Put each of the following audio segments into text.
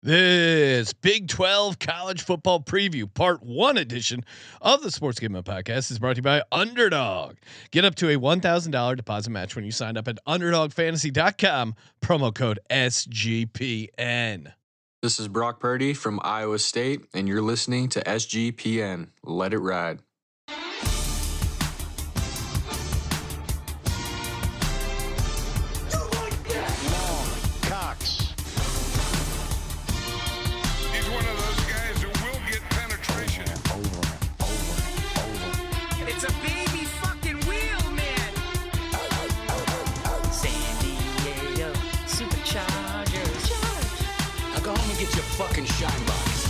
This Big 12 College Football Preview Part 1 edition of the Sports Gambling Podcast is brought to you by Underdog. Get up to a $1,000 deposit match when you sign up at UnderdogFantasy.com. Promo code SGPN. This is Brock Parity from Iowa State, and you're listening to SGPN. Let it ride. Fucking shine box.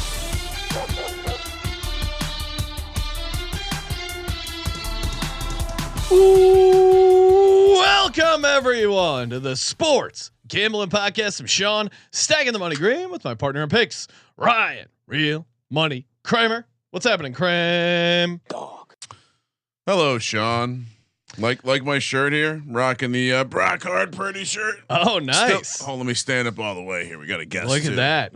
Welcome everyone to the Sports Gambling Podcast. I'm Sean, stacking the money green with my partner in picks, Ryan, Real Money Kramer. What's happening, Kramer? Dog. Hello, Sean. Like my shirt here, rocking the Brock Parity shirt. Oh, nice. Let me stand up all the way here. We got a guest. Look at that.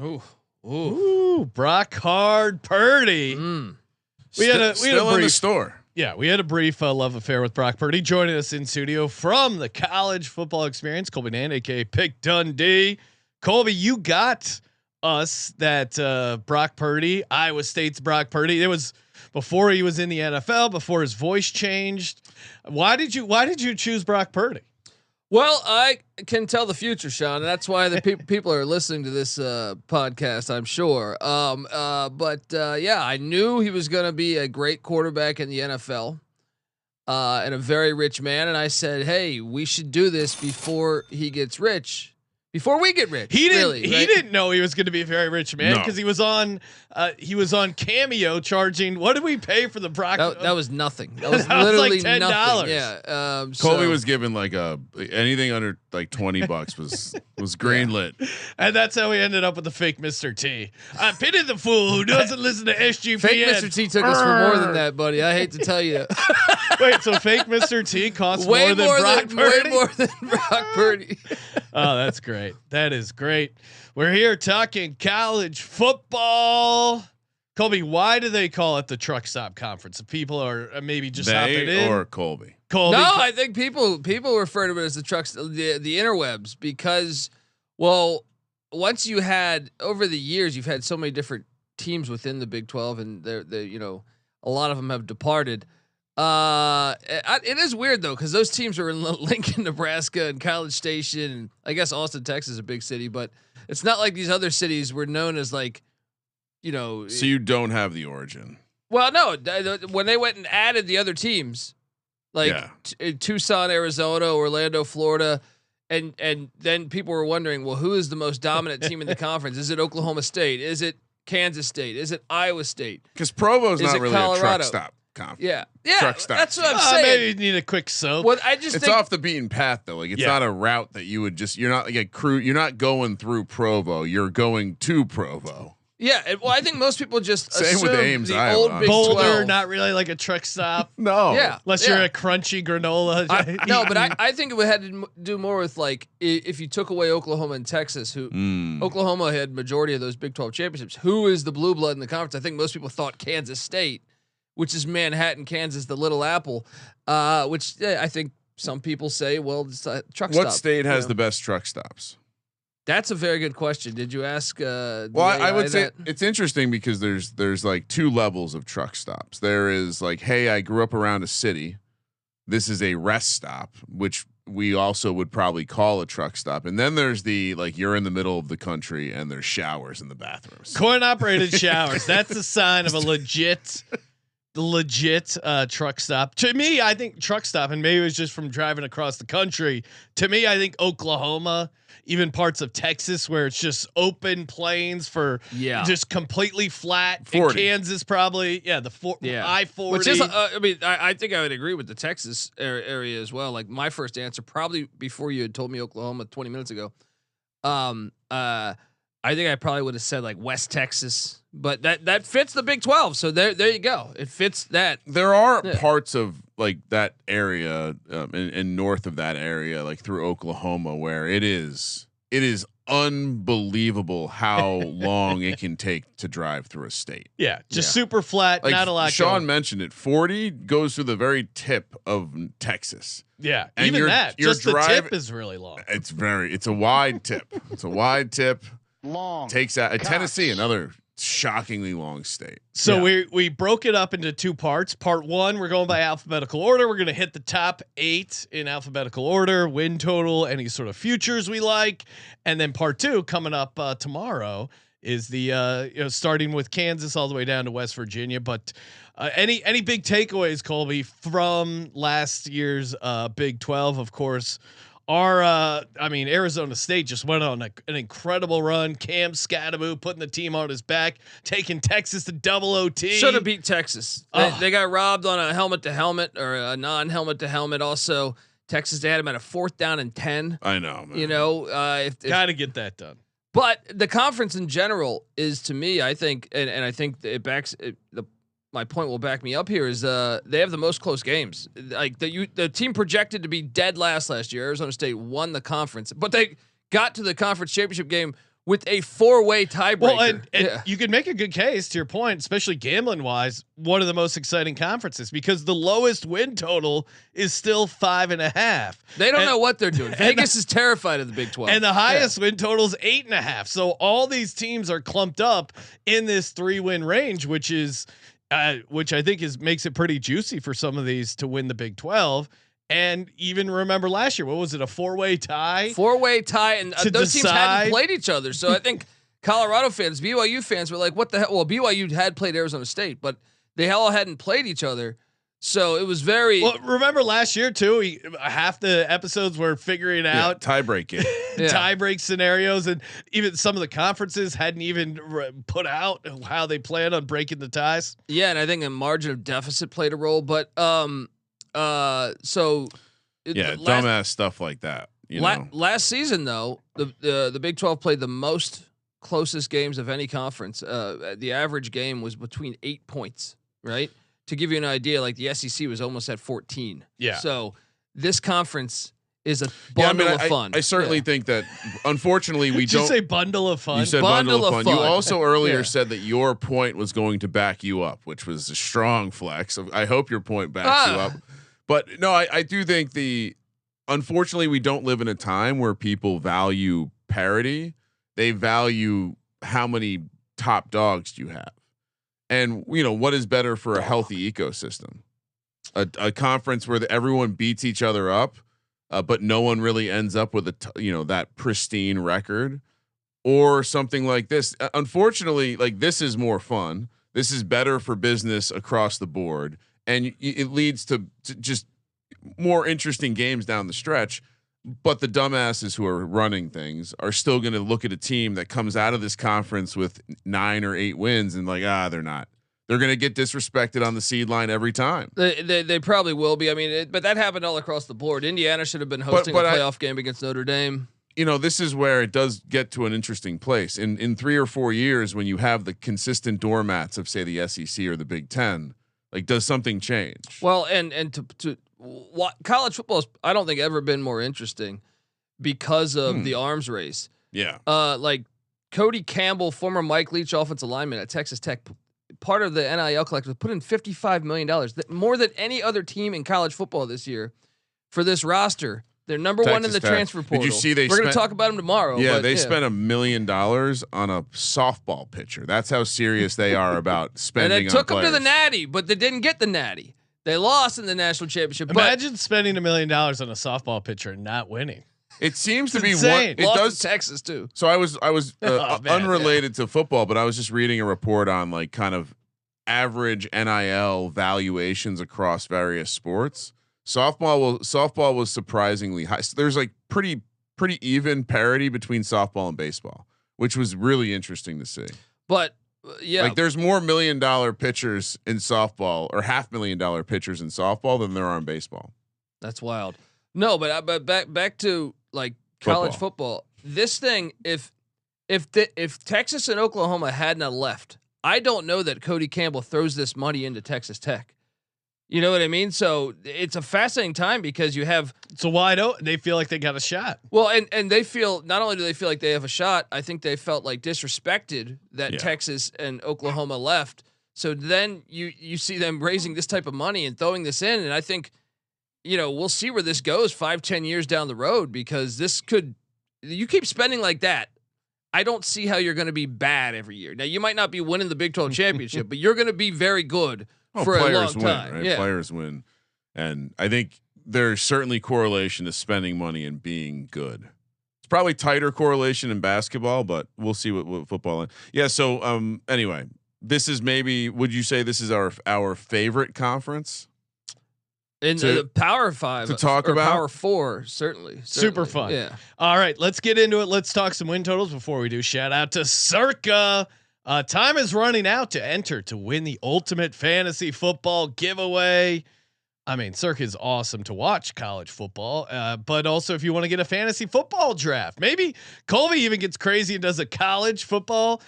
Ooh, Brock Purdy. We had a still brief, in the store. Yeah, we had a brief love affair with Brock Purdy. Joining us in studio from the college football experience, Colby Nand, aka Pick Dundee. Colby, you got us that Brock Purdy, Iowa State's Brock Purdy. It was before he was in the NFL, before his voice changed. Why did you choose Brock Purdy? Well, I can tell the future, Sean. And that's why the people are listening to this podcast, I'm sure. Yeah, I knew he was going to be a great quarterback in the NFL and a very rich man. And I said, hey, we should do this before he gets rich. Before we get rich. He didn't know he was going to be a very rich man because he was on Cameo charging. What did we pay for the Brock? That was nothing. That was literally like $10. Nothing. Yeah. Colby was given like anything under like $20 was greenlit. And that's how we ended up with the fake Mr. T. I pity the fool who doesn't listen to SGPN. Fake Mr. T took us for more than that, buddy. I hate to tell you. Wait, so fake Mr. T costs more than Brock Purdy? Way more than Brock Purdy. Oh, that's great. That is great. We're here talking college football. Colby, why do they call it the truck stop conference? If people are maybe just hopping in, or Colby. No, I think people refer to it as the trucks, the interwebs, because once you had over the years, you've had so many different teams within the Big 12, and they're a lot of them have departed. It is weird though, because those teams are in Lincoln, Nebraska, and College Station, and I guess Austin, Texas is a big city, but it's not like these other cities were known as like, So you don't have the origin. Well, no, when they went and added the other teams, like Tucson, Arizona, Orlando, Florida, and then people were wondering, well, who is the most dominant team in the conference? Is it Oklahoma State? Is it Kansas State? Is it Iowa State? Because Provo's not really Colorado? a truck stop. Yeah, truck stop. That's what I'm saying. Maybe you need a quick soak. Well, I just it's think off the beaten path though. Like it's not a route that you would just. You're not like a crew. You're not going through Provo. You're going to Provo. Yeah, I think most people just same assume with Ames, the Iowa. old Big Boulder, 12. not really like a truck stop. No. Yeah, unless you're a crunchy granola. No, but I think it had to do more with like if you took away Oklahoma and Texas, who Oklahoma had majority of those Big 12 championships. Who is the blue blood in the conference? I think most people thought Kansas State, which is Manhattan, Kansas, the Little Apple, which I think some people say, well, it's a truck stop. What state has the best truck stops? That's a very good question. Did you ask? Well, I would say it's interesting because there's like two levels of truck stops. There is like, hey, I grew up around a city. This is a rest stop, which we also would probably call a truck stop. And then there's the like you're in the middle of the country and there's showers in the bathrooms. Coin operated showers. That's a sign of a legit truck stop. To me, I think truck stop, and maybe it was just from driving across the country. To me, I think Oklahoma, even parts of Texas where it's just open plains for just completely flat. 40. And Kansas probably, I-40. Which is, I think I would agree with the Texas area as well. Like my first answer, probably before you had told me Oklahoma 20 minutes ago. I think I probably would have said like West Texas, but that fits the Big 12. So there you go. It fits that. There are parts of like that area and north of that area, like through Oklahoma, where it is unbelievable how long it can take to drive through a state. Yeah, just super flat, like not a lot. Sean mentioned it. 40 goes through the very tip of Texas. Yeah, and even that. Just the tip is really long. It's a wide tip. It's a wide tip. Long. Takes out Tennessee, another shockingly long state. So we broke it up into two parts. Part one, we're going by alphabetical order. We're going to hit the top 8 in alphabetical order, win total, any sort of futures we like, and then part 2 coming up tomorrow is the starting with Kansas all the way down to West Virginia. But any big takeaways, Colby, from last year's Big 12? Of course, Arizona State just went on an incredible run. Cam Scadaboo putting the team on his back, taking Texas to double OT. Should have beat Texas. They got robbed on a helmet to helmet or a non-helmet to helmet. Also, Texas, they had him at a 4th down and 10. I know, man. If got to get that done. But the conference in general is, to me, I think, and I think it backs my point will back me up here is they have the most close games. Like the team projected to be dead last year. Arizona State won the conference, but they got to the conference championship game with a 4-way tiebreaker. Well, and you could make a good case to your point, especially gambling wise, one of the most exciting conferences because the lowest win total is still 5.5. They don't know what they're doing. Vegas is terrified of the Big 12, and the highest win total is 8.5. So all these teams are clumped up in this 3-win range, which I think makes it pretty juicy for some of these to win the Big 12. And even remember last year, what was it? A 4-way tie? 4-way tie. And those teams hadn't played each other. So I think Colorado fans, BYU fans were like, what the hell? Well, BYU had played Arizona State, but they all hadn't played each other. So it was very. Well, remember last year too, half the episodes were figuring out tiebreak game. Tiebreak scenarios, and even some of the conferences hadn't even put out how they plan on breaking the ties. Yeah, and I think a margin of deficit played a role, but dumbass stuff like that. Last season though, the Big 12 played the most closest games of any conference. The average game was between 8 points, right? To give you an idea, like the SEC was almost at 14. Yeah. So this conference is a bundle of fun. I certainly think that, unfortunately, we Did don't. You say bundle of fun? You said bundle of fun. You also earlier said that your point was going to back you up, which was a strong flex. I hope your point backs you up. But no, I do think unfortunately, we don't live in a time where people value parity. They value how many top dogs you have. And what is better for a healthy ecosystem? A conference where everyone beats each other up, but no one really ends up with that pristine record, or something like this. Unfortunately, like this is more fun. This is better for business across the board, and it leads to just more interesting games down the stretch. But the dumbasses who are running things are still going to look at a team that comes out of this conference with 9 or 8 wins and they're not. They're going to get disrespected on the seed line every time. They probably will be. I mean, but that happened all across the board. Indiana should have been hosting a playoff game against Notre Dame. This is where it does get to an interesting place. In 3 or 4 years, when you have the consistent doormats of say the SEC or the Big 10, like does something change? Well, and to what college football has, I don't think ever been more interesting because of the arms race. Yeah. Like Cody Campbell, former Mike Leach offensive lineman at Texas Tech, part of the NIL collective, put in $55 million, more than any other team in college football this year for this roster. They're number Texas 1 in the Tech. Transfer portal. Did you see we're going to talk about them tomorrow. Yeah, they spent $1 million on a softball pitcher. That's how serious they are about spending. And they took them to the Natty, but they didn't get the Natty. They lost in the national championship. Imagine spending $1 million on a softball pitcher and not winning. It seems to be insane. It lost does in Texas too. So I was unrelated to football, but I was just reading a report on like kind of average NIL valuations across various sports. Softball was surprisingly high. So there's like pretty even parity between softball and baseball, which was really interesting to see. But yeah, like there's more $1 million pitchers in softball or $500,000 pitchers in softball than there are in baseball. That's wild. No, but back to like college football. This thing, if Texas and Oklahoma hadn't left, I don't know that Cody Campbell throws this money into Texas Tech. You know what I mean? So it's a fascinating time because you have It's a wide open. They feel like they got a shot. well, and they feel not only do they feel like they have a shot, I think they felt like disrespected that Texas and Oklahoma left. So then you see them raising this type of money and throwing this in, and I think, we'll see where this goes 5-10 years down the road because you keep spending like that. I don't see how you're going to be bad every year. Now you might not be winning the Big 12 championship, but you're going to be very good for a long time. Right? Yeah. Players win, and I think there's certainly correlation to spending money and being good. It's probably tighter correlation in basketball, but we'll see what football. Yeah. So anyway, this is would you say this is our favorite conference? In the Power 5 to talk or about? Power 4, certainly. Super fun. Yeah. All right, let's get into it. Let's talk some win totals before we do. Shout out to Circa. Time is running out to enter to win the ultimate fantasy football giveaway. I mean, Circa is awesome to watch college football, but also if you want to get a fantasy football draft, maybe Colby even gets crazy and does a college football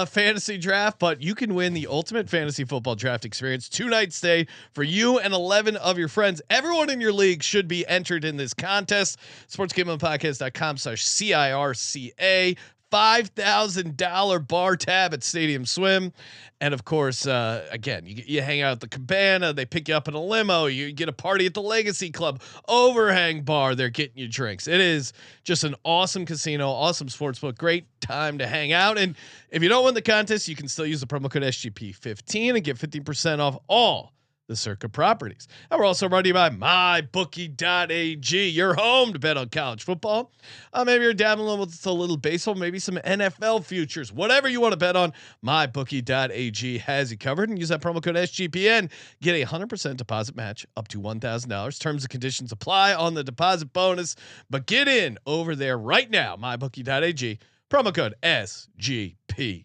fantasy draft, but you can win the ultimate fantasy football draft experience, 2-night stay for you and 11 of your friends. Everyone in your league should be entered in this contest. sportsgamblingpodcast.com/CIRCA. $5,000 bar tab at Stadium Swim. And of course, again, you hang out at the Cabana, they pick you up in a limo, you get a party at the Legacy Club, Overhang Bar, they're getting you drinks. It is just an awesome casino, awesome sportsbook, great time to hang out. And if you don't win the contest, you can still use the promo code SGP15 and get 15% off all the Circa properties. And we're also brought to you by mybookie.ag, your home to bet on college football. Maybe you're dabbling with a little baseball, maybe some NFL futures, whatever you want to bet on. Mybookie.ag has you covered, and use that promo code SGPN. Get a 100% deposit match up to $1,000. Terms and conditions apply on the deposit bonus, but get in over there right now. Mybookie.ag, promo code SGPN.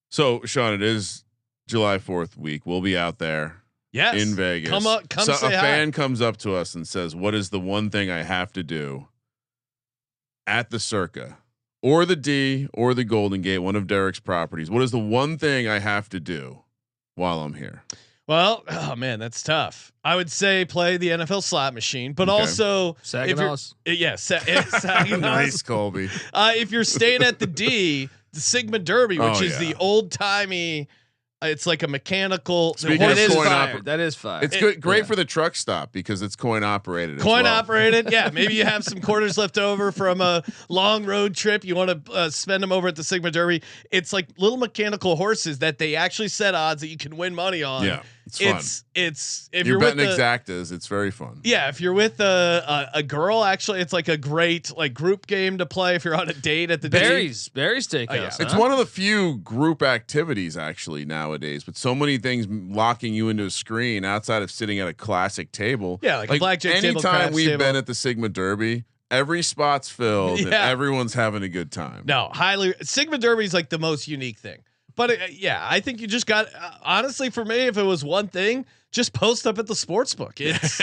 So Sean, it is July 4th week. We'll be out there. Yes. In Vegas. Come so say a fan hi. comes up to us and says, "What is the one thing I have to do at the Circa or the D or the Golden Gate, one of Derek's properties? What is the one thing I have to do while I'm here?" Well, oh man, that's tough. I would say play the NFL slot machine, but also Saginaws. Nice, Colby. If you're staying at the D, the Sigma Derby, which is the old timey, it's like a mechanical. Speaking of coin that is fire. It's great for the truck stop because it's coin operated. Operated. Yeah. Maybe you have some quarters left over from a long road trip. You want to spend them over at the Sigma Derby. It's like little mechanical horses that they actually set odds that you can win money on. Yeah. It's fun. It's if you're betting exactas, it's very fun. Yeah, if you're with a girl, actually, it's like a great group game to play. If you're on a date at the Barry's Steakhouse. It's one of the few group activities actually nowadays, but so many things locking you into a screen outside of sitting at a classic table. Yeah, like a blackjack table. Anytime we've been at the Sigma Derby, every spot's filled and everyone's having a good time. No, Sigma Derby is like the most unique thing. But I think you just got honestly for me, if it was one thing, just post up at the sports book. It's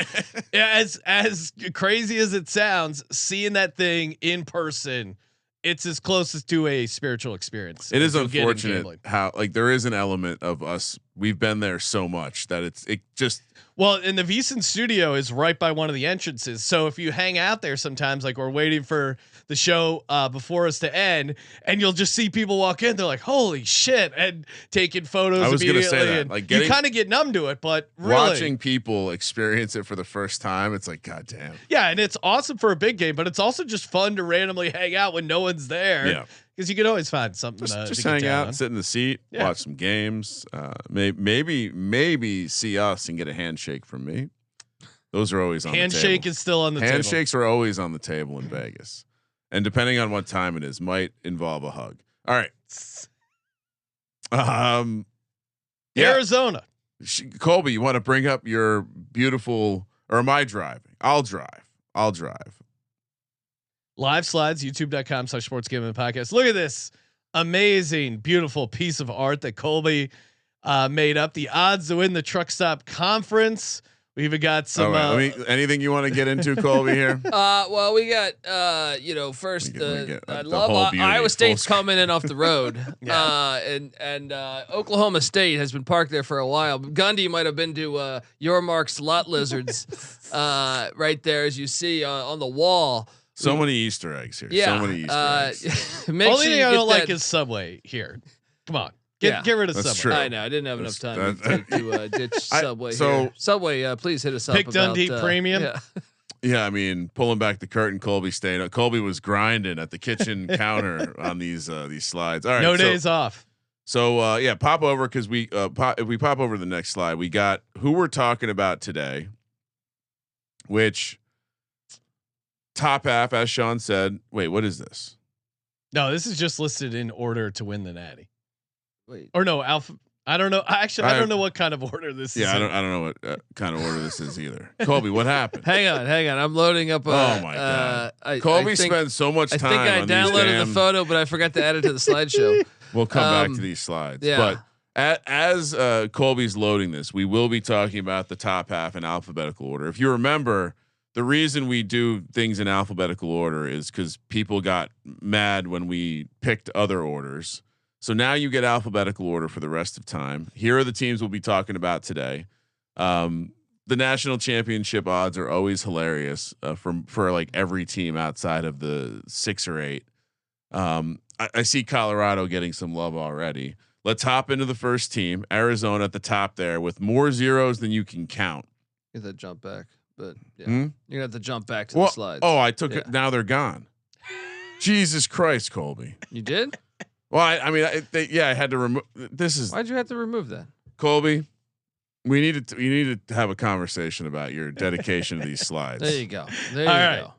as crazy as it sounds, seeing that thing in person, it's as close as to a spiritual experience. It is unfortunate how there is an element of us. We've been there so much that it just. Well, and the VSiN studio is right by one of the entrances. So if you hang out there sometimes, like we're waiting for the show before us to end, and you'll just see people walk in, they're like, "Holy shit!" and taking photos. I was going to say that, like you kind of get numb to it, but really, watching people experience it for the first time, it's like, God damn. Yeah, and it's awesome for a big game, but it's also just fun to randomly hang out when no one's there. Yeah. Because you can always find something. Just hang out, sit in the seat, watch some games. Maybe see us and get a handshake from me. Those are always on the table. Handshake is still on the table. Handshakes are always on the table in Vegas, and depending on what time it is, might involve a hug. All right. Arizona. Colby, you want to bring up your beautiful, or am I driving? I'll drive. Live slides, youtube.com/sportsgamblingpodcast. Look at this amazing, beautiful piece of art that Colby made up. The odds to win the truck stop conference. We even got some. Anything you want to get into, Colby? Here. Well, we got first I love Iowa State's coming in off the road. and Oklahoma State has been parked there for a while. Gundy might have been to your Mark's Lot Lizards right there, as you see on the wall. So many Easter eggs here. Yeah. So many Easter eggs. Only thing I don't like is Subway here. Come on. Get rid of That's Subway. true. I know. I didn't have enough time to ditch Subway. So- here. Subway, please hit us up. Pick Dundee Premium. Yeah. Yeah, I mean, pulling back the curtain, Colby stayed. Colby was grinding at the kitchen counter on these slides. All right, No days off. So pop over because if we pop over to the next slide, we got who we're talking about today, which top half, as Sean said. Wait, what is this? No, this is just listed in order to win the Natty. Wait. Or no, Alpha. I don't know. Actually, I don't know what kind of order this is. Yeah, I don't know what kind of order this is either. Colby, what happened? Hang on. I'm loading up. Oh my god! Colby spends so much time. I think I downloaded the photo, but I forgot to add it to the slideshow. We'll come back to these slides. Yeah. But as Colby's loading this, we will be talking about the top half in alphabetical order. If you remember, the reason we do things in alphabetical order is because people got mad when we picked other orders. So now you get alphabetical order for the rest of time. Here are the teams we'll be talking about today. The national championship odds are always hilarious for like every team outside of the 6 or 8. I see Colorado getting some love already. Let's hop into the first team, Arizona at the top there with more zeros than you can count. Get that jump back, but yeah, Hmm? you're gonna have to jump back to the slides. Oh, I took it. Now they're gone. Jesus Christ, Colby. You did? Well, I had to remove. This is Why'd you have to remove that? Colby. We needed to have a conversation about your dedication to these slides. There you go. There you go.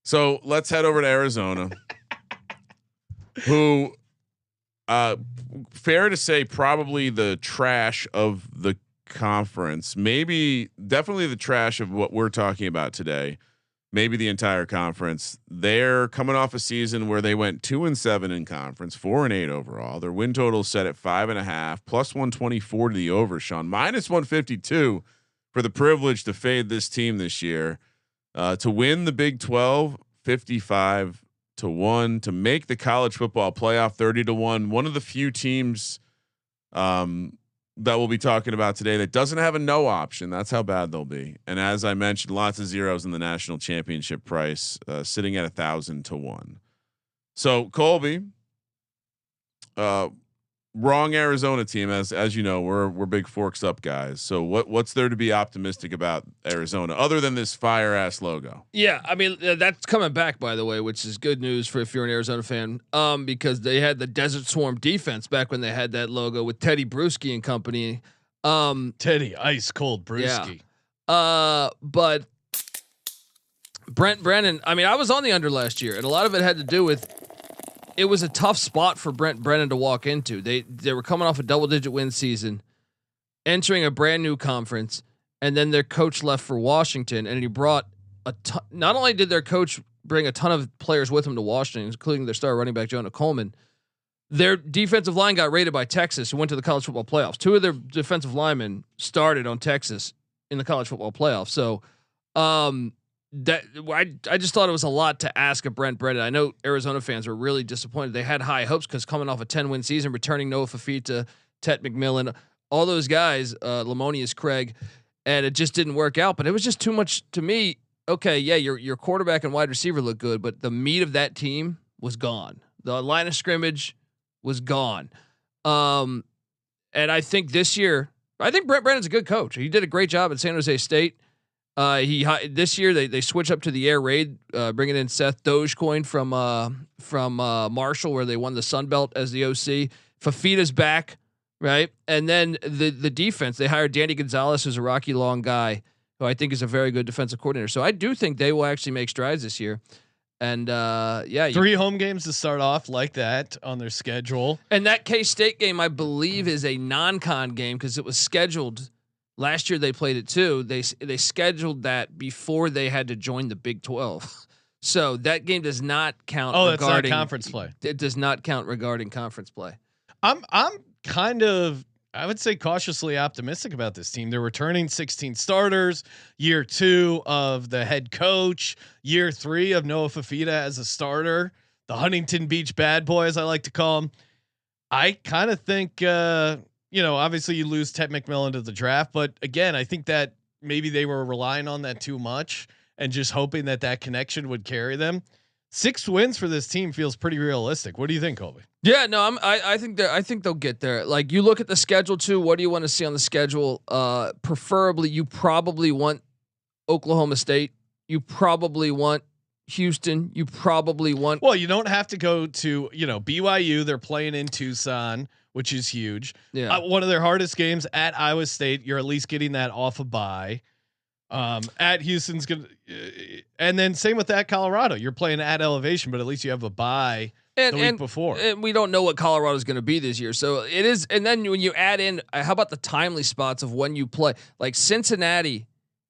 So let's head over to Arizona, who, fair to say, probably the trash of the conference. Maybe definitely the trash of what we're talking about today. Maybe the entire conference. They're coming off a season where they went 2-7 in conference, 4-8 overall. Their win total set at 5.5, plus 124 to the over. Sean -152 for the privilege to fade this team this year, to win the Big 12, 55-1, to make the college football playoff 30-1. One of the few teams that we'll be talking about today that doesn't have a no option. That's how bad they'll be. And as I mentioned, lots of zeros in the national championship price, sitting at 1,000-1. So Colby, wrong Arizona team. As you know, we're big forks up guys. So what's there to be optimistic about Arizona other than this fire ass logo? Yeah, I mean that's coming back, by the way, which is good news for if you're an Arizona fan. Because they had the Desert Swarm defense back when they had that logo with Teddy Bruschi and company. Teddy ice cold Bruschi. Yeah. But Brent Brennan. I mean, I was on the under last year, and a lot of it had to do with. It was a tough spot for Brent Brennan to walk into. They were coming off a double-digit win season, entering a brand new conference, and then their coach left for Washington, and he brought a ton. Not only did their coach bring a ton of players with him to Washington, including their star running back Jonah Coleman, their defensive line got raided by Texas, who went to the college football playoffs. 2 of their defensive linemen started on Texas in the college football playoffs. So, that I just thought it was a lot to ask of Brent Brennan. I know Arizona fans were really disappointed. They had high hopes because coming off a 10-win season, returning Noah Fafita, Tet McMillan, all those guys, Lamonius Craig, and it just didn't work out. But it was just too much to me. Okay, yeah, your quarterback and wide receiver looked good, but the meat of that team was gone. The line of scrimmage was gone. And I think this year, Brent Brennan's a good coach. He did a great job at San Jose State. This year they switch up to the air raid, bringing in Seth Dogecoin from Marshall, where they won the Sun Belt as the OC. Fafita's back, right? And then the defense, they hired Danny Gonzalez, who's a Rocky Long guy, who I think is a very good defensive coordinator. So I do think they will actually make strides this year. And 3 home games to start off like that on their schedule. And that K-State game, I believe, is a non-con game because it was scheduled. Last year they played it too. They scheduled that before they had to join the Big 12, so that game does not count. Oh, that's not conference play. It does not count regarding conference play. I'm kind of I would say cautiously optimistic about this team. They're returning 16 starters, year 2 of the head coach, year 3 of Noah Fafita as a starter, the Huntington Beach bad boy, as I like to call him. I kind of think, obviously you lose Ted McMillan to the draft, but again, I think that maybe they were relying on that too much and just hoping that connection would carry them. 6 wins for this team feels pretty realistic. What do you think, Colby? Yeah, no, I think they'll get there. Like, you look at the schedule too. What do you want to see on the schedule? Preferably, you probably want Oklahoma State. You probably want Houston. You probably want. Well, you don't have to go to BYU. They're playing in Tucson, which is huge. Yeah, one of their hardest games at Iowa State. You're at least getting that off a bye. At Houston's gonna, and then same with that Colorado. You're playing at elevation, but at least you have a bye the week before. And we don't know what Colorado is going to be this year, so it is. And then when you add in, how about the timely spots of when you play, like Cincinnati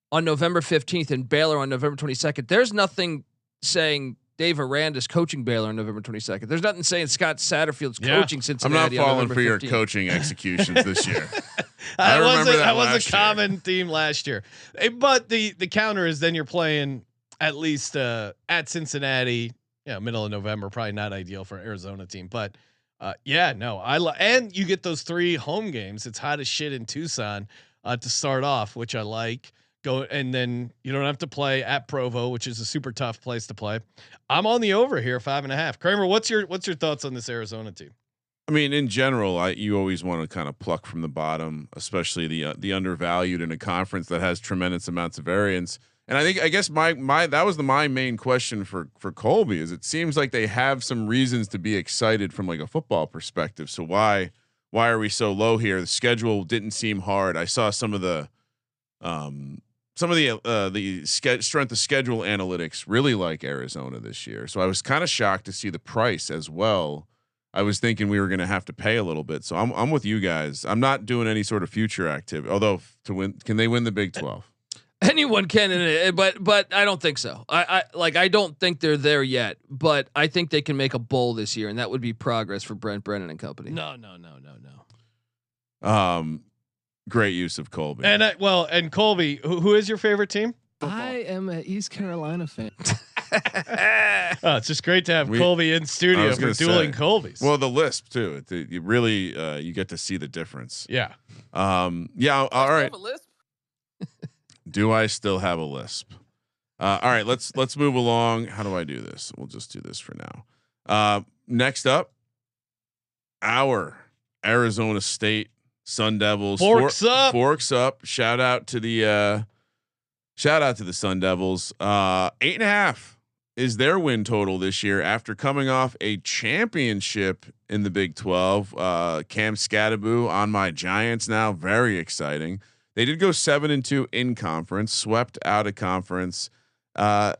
on November 15th and Baylor on November 22nd? There's nothing saying Dave Aranda's coaching Baylor on November 22nd. There's nothing saying Scott Satterfield's coaching Cincinnati. I'm not falling for 15th. your coaching executions this year. That was a common theme last year. But the counter is then you're playing at least at Cincinnati, middle of November, probably not ideal for an Arizona team. But and you get those 3 home games. It's hot as shit in Tucson to start off, which I like. And then you don't have to play at Provo, which is a super tough place to play. I'm on the over here, 5.5. Kramer, what's your thoughts on this Arizona team? I mean, in general, you always want to kind of pluck from the bottom, especially the undervalued in a conference that has tremendous amounts of variance. And I guess my that was my main question for Colby is it seems like they have some reasons to be excited from like a football perspective. So why are we so low here? The schedule didn't seem hard. I saw some of the strength of schedule analytics really like Arizona this year. So I was kind of shocked to see the price as well. I was thinking we were going to have to pay a little bit. So I'm with you guys. I'm not doing any sort of future activity. Although to win, can they win the Big 12? Anyone can, but I don't think so. I don't think they're there yet, but I think they can make a bowl this year, and that would be progress for Brent Brennan and company. No. Great use of Colby. And Colby, who is your favorite team? I am an East Carolina fan. It's just great to have Colby in studio for dueling Colbys. Well, the lisp too. You really you get to see the difference. Yeah. All right. Do I still have a lisp? All right. Let's move along. How do I do this? We'll just do this for now. Next up, our Arizona State Sun Devils. Forks up. Shout out to the Sun Devils. 8.5 is their win total this year after coming off a championship in the Big 12. Cam Scadaboo on my Giants now. Very exciting. They did go 7-2 in conference, swept out of conference. Like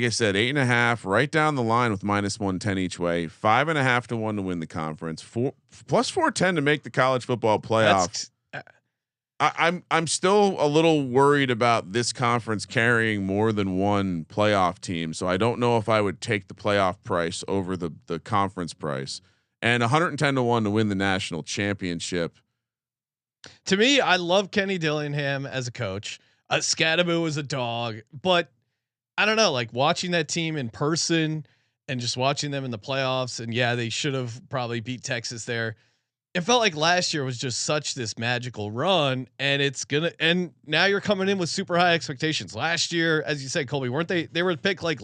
I said, 8.5 right down the line with -110 each way. 5.5 to 1 to win the conference. Plus 410 to make the college football playoffs. I'm still a little worried about this conference carrying more than one playoff team. So I don't know if I would take the playoff price over the conference price. And 110 to 1 to win the national championship. To me, I love Kenny Dillingham as a coach. Scadaboo was a dog, but I don't know, like watching that team in person and just watching them in the playoffs. And yeah, they should have probably beat Texas there. It felt like last year was just such this magical run, and now you're coming in with super high expectations. Last year, as you said, Colby, weren't they? They were picked like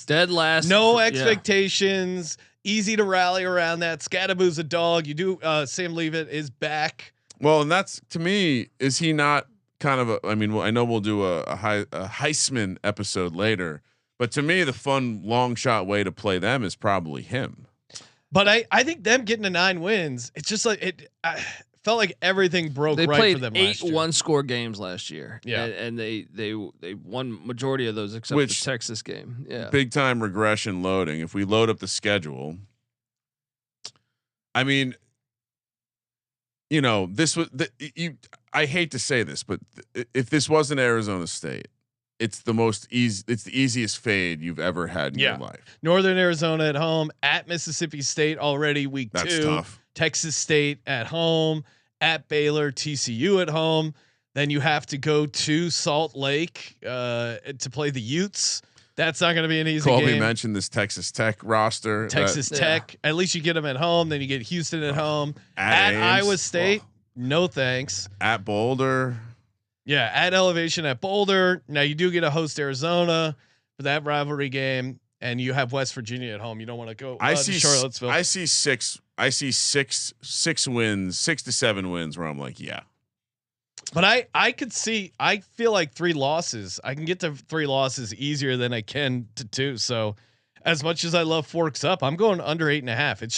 dead last. No expectations, easy to rally around that. Scadaboo's a dog. You do. Sam Leavitt is back. Well, and that's, to me, is he not kind of I know we'll do a Heisman episode later, but to me, the fun long shot way to play them is probably him. But I think them getting to 9 wins, it's just like it felt like everything broke they right played for them. 8 last year. 1-score games last year. Yeah, and they won majority of those except the Texas game. Yeah, big time regression loading. If we load up the schedule, I mean, this was I hate to say this, but if this wasn't Arizona State, it's the easiest fade you've ever had in your life. Northern Arizona at home, at Mississippi State already week 2. That's tough. Texas State at home, at Baylor, TCU at home. Then you have to go to Salt Lake to play the Utes. That's not going to be an easy Colby game. mentioned this Texas Tech roster. Texas Tech. At least you get them at home. Then you get Houston at home. At Ames. Iowa State. No thanks. At Boulder. Yeah, at Elevation at Boulder. Now you do get to host Arizona for that rivalry game, and you have West Virginia at home. You don't want to go. I to see Charlottesville. I see six wins, 6 to 7 wins where I'm like, yeah. But I could see. I feel like 3 losses. I can get to 3 losses easier than I can to 2. So, as much as I love Forks Up, I'm going under 8.5. It's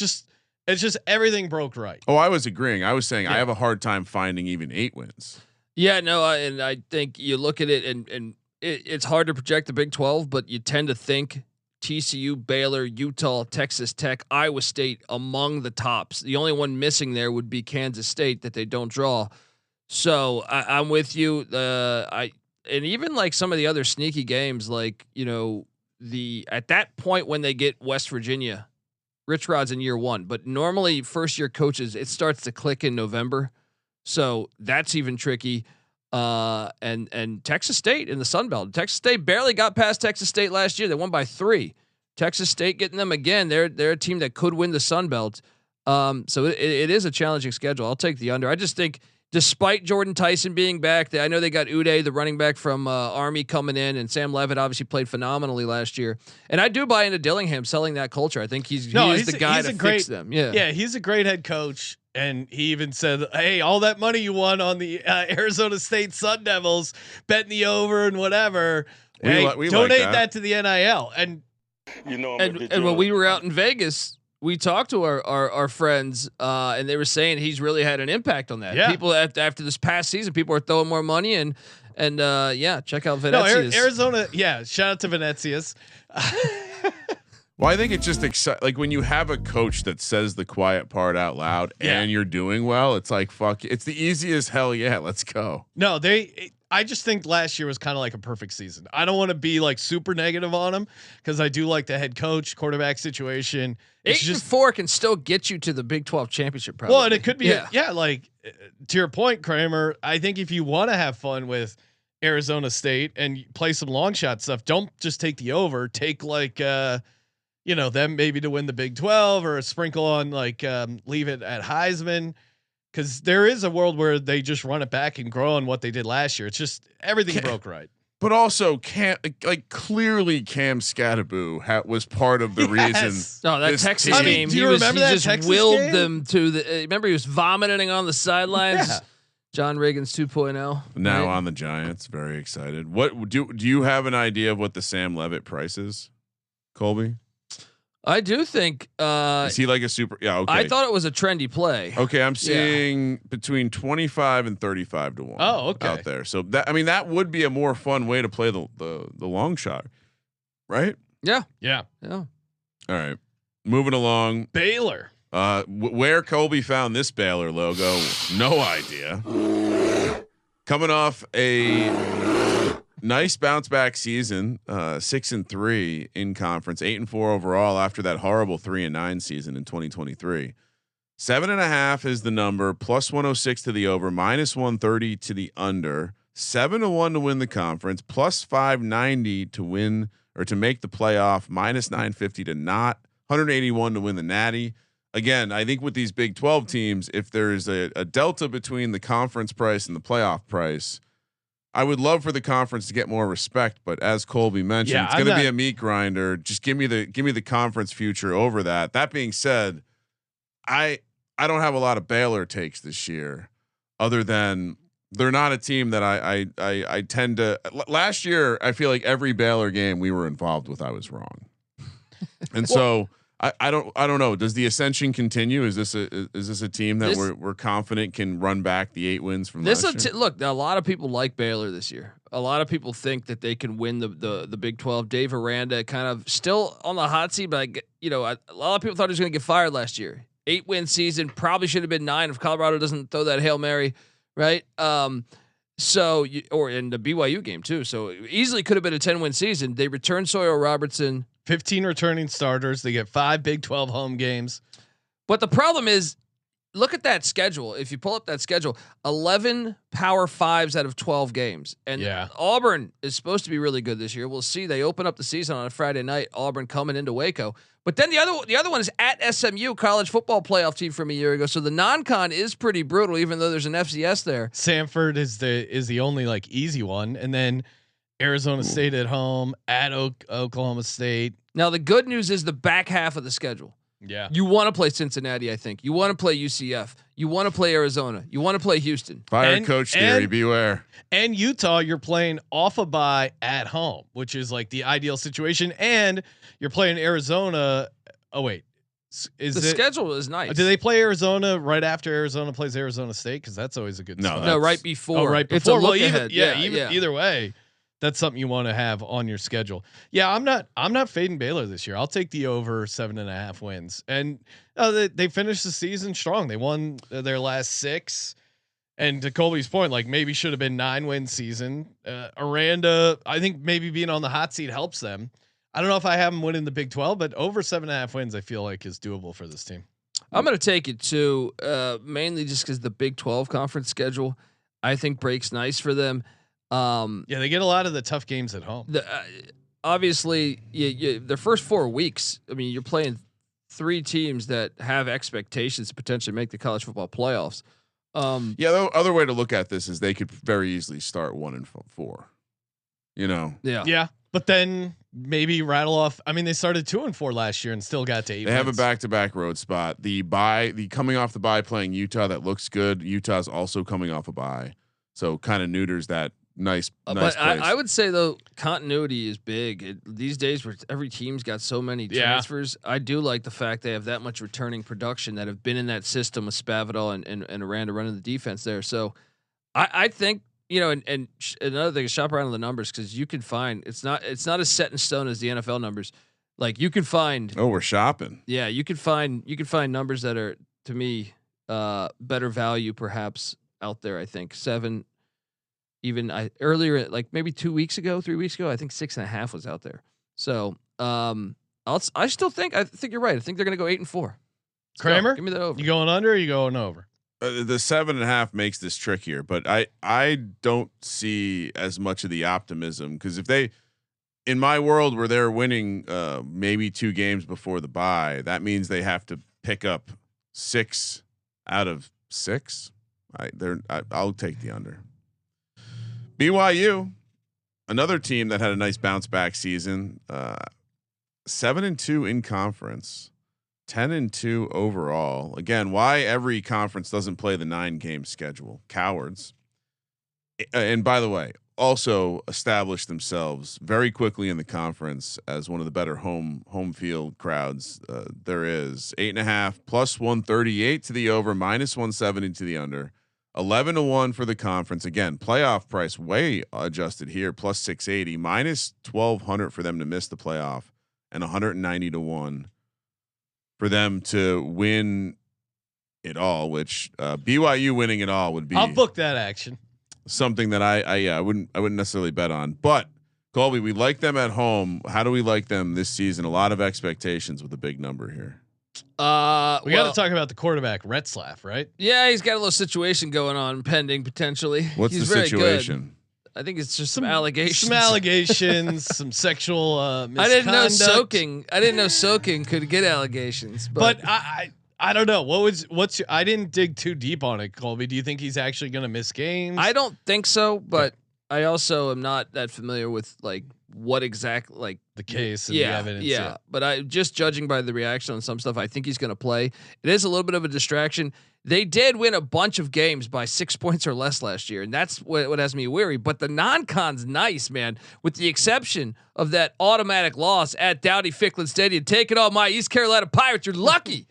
just everything broke right. Oh, I was agreeing. I was saying Yeah. I have a hard time finding even 8 wins. Yeah, no, and I think you look at it and it's hard to project the Big 12, but you tend to think TCU, Baylor, Utah, Texas Tech, Iowa State among the tops. The only one missing there would be Kansas State that they don't draw. So I'm with you. And even like some of the other sneaky games, like at that point when they get West Virginia, Rich Rod's in year 1, but normally first year coaches it starts to click in November. So that's even tricky. And Texas State in the Sun Belt. Texas State barely got past Texas State last year. They won by 3. Texas State getting them again. They're a team that could win the Sun Belt. So it is a challenging schedule. I'll take the under. I just think despite Jordan Tyson being back, I know they got Uday, the running back from Army, coming in, and Sam Levitt obviously played phenomenally last year. And I do buy into Dillingham selling that culture. I think he's the guy to fix them. Yeah, he's a great head coach. And he even said, "Hey, all that money you won on the Arizona State Sun Devils, betting the over and whatever, we donate like that to the NIL." And and when we were out in Vegas, we talked to our friends, and they were saying he's really had an impact on that. Yeah. People after this past season, people are throwing more money and check out Venezia's. No, Arizona. Yeah, shout out to Venezia's. Well, I think it's just like when you have a coach that says the quiet part out loud and you're doing well, it's like, fuck, it's the easiest hell. Yeah. Let's go. No, I just think last year was kind of like a perfect season. I don't want to be like super negative on him because I do like the head coach quarterback situation. It's 8-4 can still get you to the Big 12 championship. Probably. Well, and it could be, like to your point, Kramer, I think if you want to have fun with Arizona State and play some long shot stuff, don't just take the over, take like, them maybe to win the Big 12 or a sprinkle on leave it at Heisman. Cause there is a world where they just run it back and grow on what they did last year. It's just everything broke right. But also clearly Cam Scattaboo was part of the reason. No, that Texas game. Do you remember that just Texas willed game? them to the. Remember, he was vomiting on the sidelines. Yeah. John Reagan's 2.0. Now right? on the Giants, very excited. What do you have an idea of what the Sam Levitt price is, Colby? I do think. Is he like a super? Yeah. Okay. I thought it was a trendy play. Okay, I'm seeing between 25 and 35 to 1. Oh, okay. Out there. So that would be a more fun way to play the long shot, right? Yeah. Yeah. Yeah. All right. Moving along. Baylor. Where Colby found this Baylor logo, no idea. Coming off a nice bounce back season, 6-3 in conference, 8-4 overall after that horrible 3-9 season in 2023. 7.5 is the number, plus 106 to the over, minus 130 to the under, 7-1 to win the conference, plus 590 to win or to make the playoff, minus 950 to not, 181 to win the Natty. Again, I think with these Big 12 teams, if there is a delta between the conference price and the playoff price, I would love for the conference to get more respect, but as Colby mentioned, it's going to be a meat grinder. Just give me the conference future over that. That being said, I don't have a lot of Baylor takes this year, other than they're not a team that I tend to. Last year, I feel like every Baylor game we were involved with, I was wrong, and so. I don't know. Does the ascension continue? Is this a team that we're confident can run back the 8 wins from last year? Look, a lot of people like Baylor this year. A lot of people think that they can win the Big 12. Dave Aranda kind of still on the hot seat, but a lot of people thought he was going to get fired last year. 8-win season, probably should have been 9 if Colorado doesn't throw that Hail Mary, right? Or in the BYU game too. So easily could have been a 10-win season. They returned Sawyer Robertson. 15 returning starters. They get 5 Big 12 home games. But the problem is look at that schedule. If you pull up that schedule, 11 Power 5s out of 12 games. And Auburn is supposed to be really good this year. We'll see. They open up the season on a Friday night, Auburn coming into Waco. But then the other one is at SMU, college football playoff team from a year ago. So the non-con is pretty brutal, even though there's an FCS there. Sanford is the only like easy one. And then Arizona State at home, at Oklahoma State. Now the good news is the back half of the schedule. Yeah. You want to play Cincinnati, I think. You want to play UCF. You want to play Arizona. You want to play Houston. Fire coach theory, beware. And Utah, you're playing off a bye at home, which is like the ideal situation. And you're playing Arizona. Oh wait, the schedule is nice. Do they play Arizona right after Arizona plays Arizona State? Because that's always a good. spot. No, right before. Oh, right before. It's a look well, ahead. Either way. That's something you want to have on your schedule. Yeah, I'm not fading Baylor this year. I'll take the over 7.5 wins. And they finished the season strong. They won their last 6. And to Colby's point, like maybe should have been 9-win season. Aranda, I think maybe being on the hot seat helps them. I don't know if I have them winning the Big 12, but over 7.5 wins, I feel like is doable for this team. I'm going to take it too, mainly just because the Big 12 conference schedule, I think breaks nice for them. They get a lot of the tough games at home. Obviously, their first 4 weeks. I mean, you're playing 3 teams that have expectations to potentially make the college football playoffs. The other way to look at this is they could very easily start 1-4. Yeah. But then maybe rattle off. I mean, they started 2-4 last year and still got to 8. They have a back-to-back road spot. The coming off the bye playing Utah, that looks good. Utah's also coming off a bye, so kind of neuters that. Nice but I would say though continuity is big these days where every team's got so many transfers. I do like the fact they have that much returning production that have been in that system with Spavital and Aranda running the defense there. So I think and another thing is shop around on the numbers because you can find it's not as set in stone as the NFL numbers. Like you can find we're shopping. Yeah, you can find numbers that are to me better value perhaps out there. I think 7. Even earlier, like maybe 3 weeks ago, I think 6.5 was out there. So I think you're right. I think they're going to go 8-4. Kramer, give me that over. You going under or you going over? The 7.5 makes this trickier, but I don't see as much of the optimism because if they, in my world where they're winning maybe 2 games before the bye, that means they have to pick up 6 out of 6. I'll take the under. BYU, another team that had a nice bounce back season, 7-2 in conference, 10-2 overall. Again, why every conference doesn't play the 9-game schedule? Cowards. And by the way, also established themselves very quickly in the conference as one of the better home field crowds there is. 8.5 plus 138 to the over, minus 170 to the under. 11-1 for the conference. Again, playoff price way adjusted here, plus 680, minus 1,200 for them to miss the playoff, and 190-1 for them to win it all. Which BYU winning it all would be. I'll book that action. Something that I wouldn't necessarily bet on. But Colby, we like them at home. How do we like them this season? A lot of expectations with a big number here. We got to talk about the quarterback Retzlaff, right? Yeah, he's got a little situation going on pending potentially. What's he's the situation? Good. I think it's just some allegations. Some allegations, some sexual misconduct. I didn't know soaking could get allegations. But I don't know. I didn't dig too deep on it, Colby. Do you think he's actually going to miss games? I don't think so, but I also am not that familiar with like what exactly like the case and the evidence. Yeah. But I just judging by the reaction on some stuff, I think he's going to play. It is a little bit of a distraction. They did win a bunch of games by 6 points or less last year, and that's what has me weary. But the non-con's nice, man, with the exception of that automatic loss at Dowdy-Ficklin Stadium. Take it all, my East Carolina Pirates. You're lucky.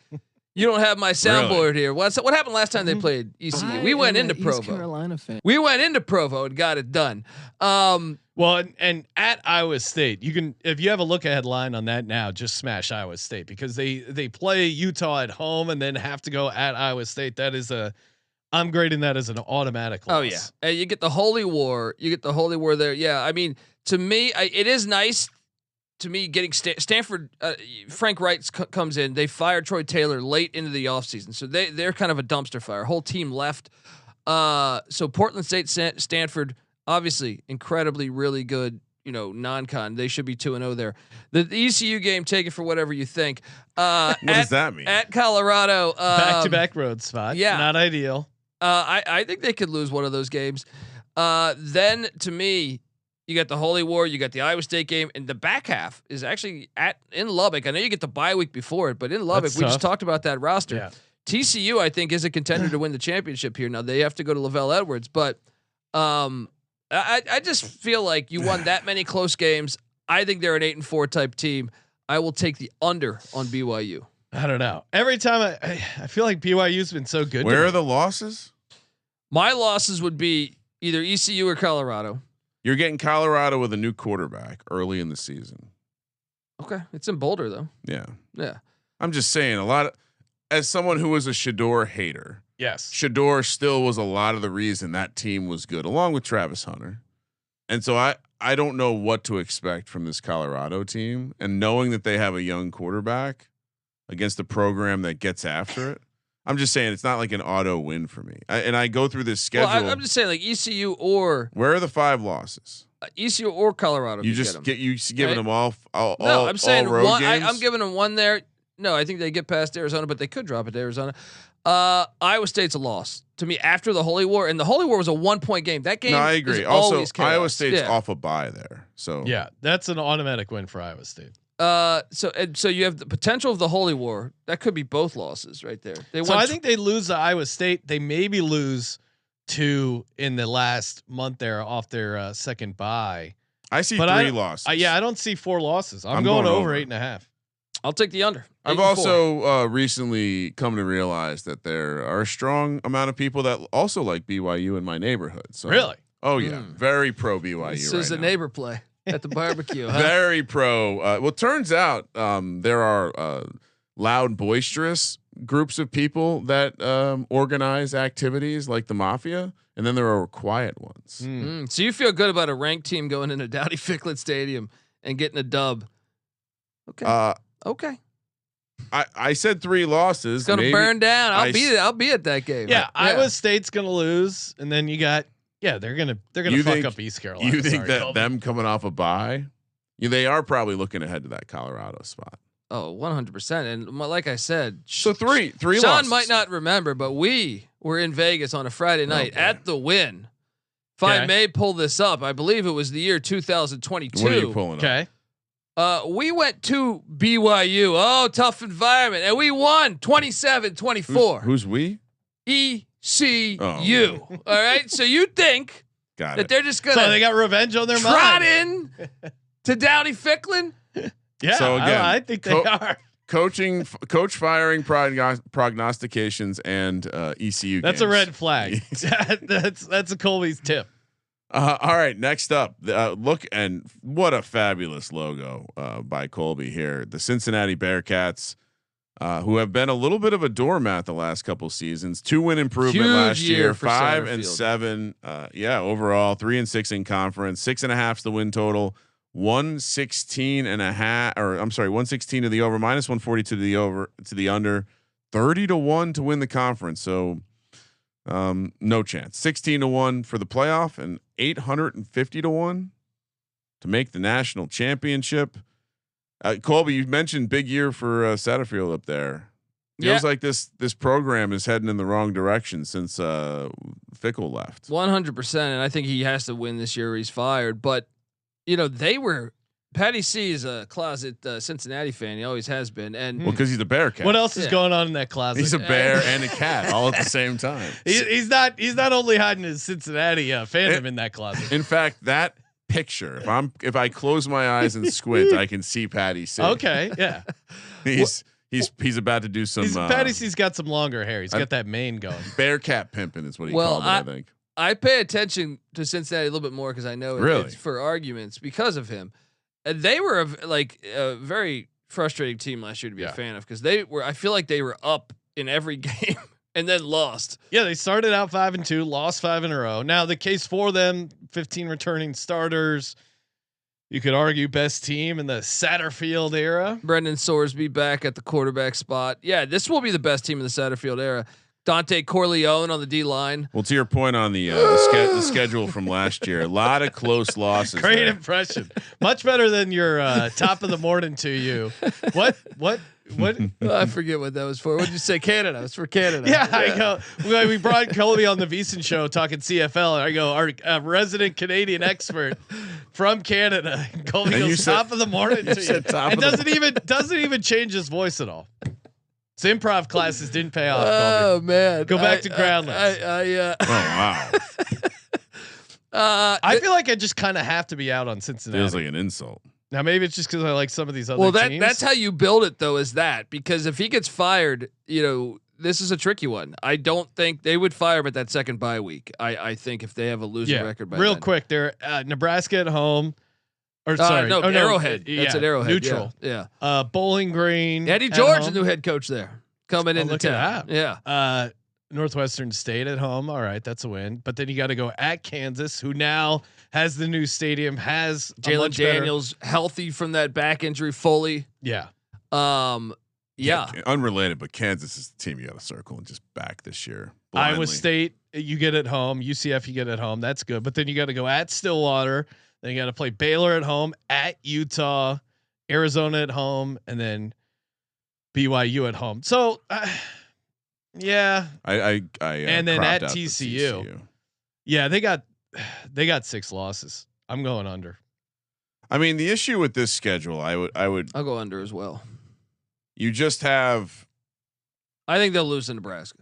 You don't have my soundboard here. What happened last time they played ECU? We went into Provo. East Carolina fan. We went into Provo and got it done. Well, and at Iowa State, you can, if you have a look ahead line on that now, just smash Iowa State because they play Utah at home and then have to go at Iowa State. I'm grading that as an automatic loss. Oh yeah, and you get the Holy War. You get the Holy War there. Yeah, I mean, to me, it is nice to me, getting Stanford, Frank Wright comes in. They fired Troy Taylor late into the offseason, so they're kind of a dumpster fire. Whole team left. So Portland State, Stanford, obviously incredibly really good. Non-con. They should be 2-0 there. The ECU game, take it for whatever you think. What does that mean? At Colorado, back-to-back road spot. Yeah, not ideal. I think they could lose one of those games. Then to me, you got the Holy War, you got the Iowa State game, and the back half is actually in Lubbock. I know you get the bye week before it, but in Lubbock, That's we tough. just talked about that roster. Yeah. TCU, I think, is a contender to win the championship here. Now they have to go to Lavelle Edwards, but I just feel like you won that many close games. I think they're an 8-4 type team. I will take the under on BYU. I don't know. Every time I feel like BYU's been so good. Where are the losses? My losses would be either ECU or Colorado. You're getting Colorado with a new quarterback early in the season. Okay, it's in Boulder though. Yeah. Yeah. I'm just saying as someone who was a Shador hater, Yes. Shador still was a lot of the reason that team was good, along with Travis Hunter. And so I don't know what to expect from this Colorado team, and knowing that they have a young quarterback against a program that gets after it. I'm just saying it's not like an auto win for me. I go through this schedule. Well, I'm just saying like ECU or where are the 5 losses? ECU or Colorado. You just giving them all. No, I'm saying all road one. games? I'm giving them one there. No, I think they get past Arizona, but they could drop it to Arizona. Iowa State's a loss to me after the Holy War, and the Holy War was a 1-point game. That game. No, I agree. Is Also, always chaos. Iowa State's off a bye there, so Yeah, that's an automatic win for Iowa State. So you have the potential of the Holy War. That could be both losses right there. So I think they lose to Iowa State. They maybe lose 2 in the last month there off their second bye. I see 3 losses. I don't see 4 losses. I'm going over 8.5. I'll take the under. I've also recently come to realize that there are a strong amount of people that also like BYU in my neighborhood. So Really? Oh yeah, very pro BYU. This right is a now. neighbor play at the barbecue. Huh? Very pro. Well, turns out there are loud, boisterous groups of people that organize activities like the mafia, and then there are quiet ones. So you feel good about a ranked team going into Dowdy Ficklin Stadium and getting a dub? Okay. Okay. I said 3 losses. It's gonna burn down. I'll be at that game. Yeah, Iowa State's gonna lose, and then you got they're gonna fuck up East Carolina. You think that them coming off a bye, they are probably looking ahead to that Colorado spot. Oh, 100%. And like I said, so three Sean losses. might not remember, but we were in Vegas on a Friday night at the Win. If I may pull this up, I believe it was the year 2022. What are you pulling up? Okay. We went to BYU. Oh, tough environment. And we won 27-24. Who's we? ECU. Oh, all right. So you think that they're just going to they got revenge on their trot mind. in to Dowdy Ficklin? Yeah. So again, I think they are. Coach firing, prognostications, and ECU. That's games. a red flag. that's a Colby's tip. All right, next up, look, and what a fabulous logo by Colby here. The Cincinnati Bearcats, who have been a little bit of a doormat the last couple seasons. 2-win improvement last year, 5-7. Overall 3-6 in conference, 6.5 the win total, 116.5, or I'm sorry, 116 to the over, minus 142 to the under, 30-1 to win the conference. So no chance. 16-1 for the playoff and 850-1 to make the national championship. Colby, you mentioned big year for Satterfield up there. Feels like this program is heading in the wrong direction since Fickle left. 100%, and I think he has to win this year or he's fired. But they were. Patty C is a closet Cincinnati fan. He always has been, and because he's a Bearcat. What else is going on in that closet? He's a bear and a cat all at the same time. He's not only hiding his Cincinnati fandom in that closet. In fact, that picture, if I close my eyes and squint, I can see Patty C. Okay, yeah. He's about to do some. Patty C's got some longer hair. He's got that mane going. Bearcat pimping is what he called it. I think. I pay attention to Cincinnati a little bit more because I know it's for arguments because of him. They were a very frustrating team last year to be a fan of because I feel like they were up in every game and then lost. Yeah, they started out 5-2, lost 5 in a row. Now the case for them, 15 returning starters. You could argue best team in the Satterfield era. Brendan Sorsby back at the quarterback spot. Yeah, this will be the best team in the Satterfield era. Dante Corleone on the D line. Well, to your point on the schedule from last year, a lot of close losses. Great there. impression. Much better than your top of the morning to you. What? I forget what that was for. What did you say? Canada. It was for Canada. Yeah, I go. We brought Colby on the Veasan show talking CFL, and I go, our resident Canadian expert from Canada. Colby And you goes said- top of the morning to you. said top It of the doesn't even change his voice at all. His improv classes didn't pay off. Oh Colby. man. Go back to groundless. Oh wow, I feel like I just kind of have to be out on Cincinnati. feels like an insult. Now maybe it's just because I like some of these other Well, teams. that's how you build it though, is that because if he gets fired, this is a tricky one. I don't think they would fire him at that second bye week. I think if they have a losing record by real then. quick. They're Nebraska at home. Or sorry, no, Arrowhead. Yeah, That's at Arrowhead. Neutral. Yeah. Bowling Green. Eddie at George, the home. new head coach there, coming into look at town. that. Yeah. Northwestern State at home. All right, that's a win. But then you got to go at Kansas, who now has the new stadium, has a Jalen much better- Daniels healthy from that back injury fully. Yeah, Yeah. Unrelated, but Kansas is the team you got to circle and just back this year. Iowa blindly. State you get at home. UCF you get at home. That's good. But then you got to go at Stillwater. Then you got to play Baylor at home, at Utah, Arizona at home, and then BYU at home. So, yeah, I And then cropped at out the TCU. yeah, they got 6 losses. I'm going under. I mean, the issue with this schedule, I would, I'll go under as well. you just have. I think they'll lose to Nebraska.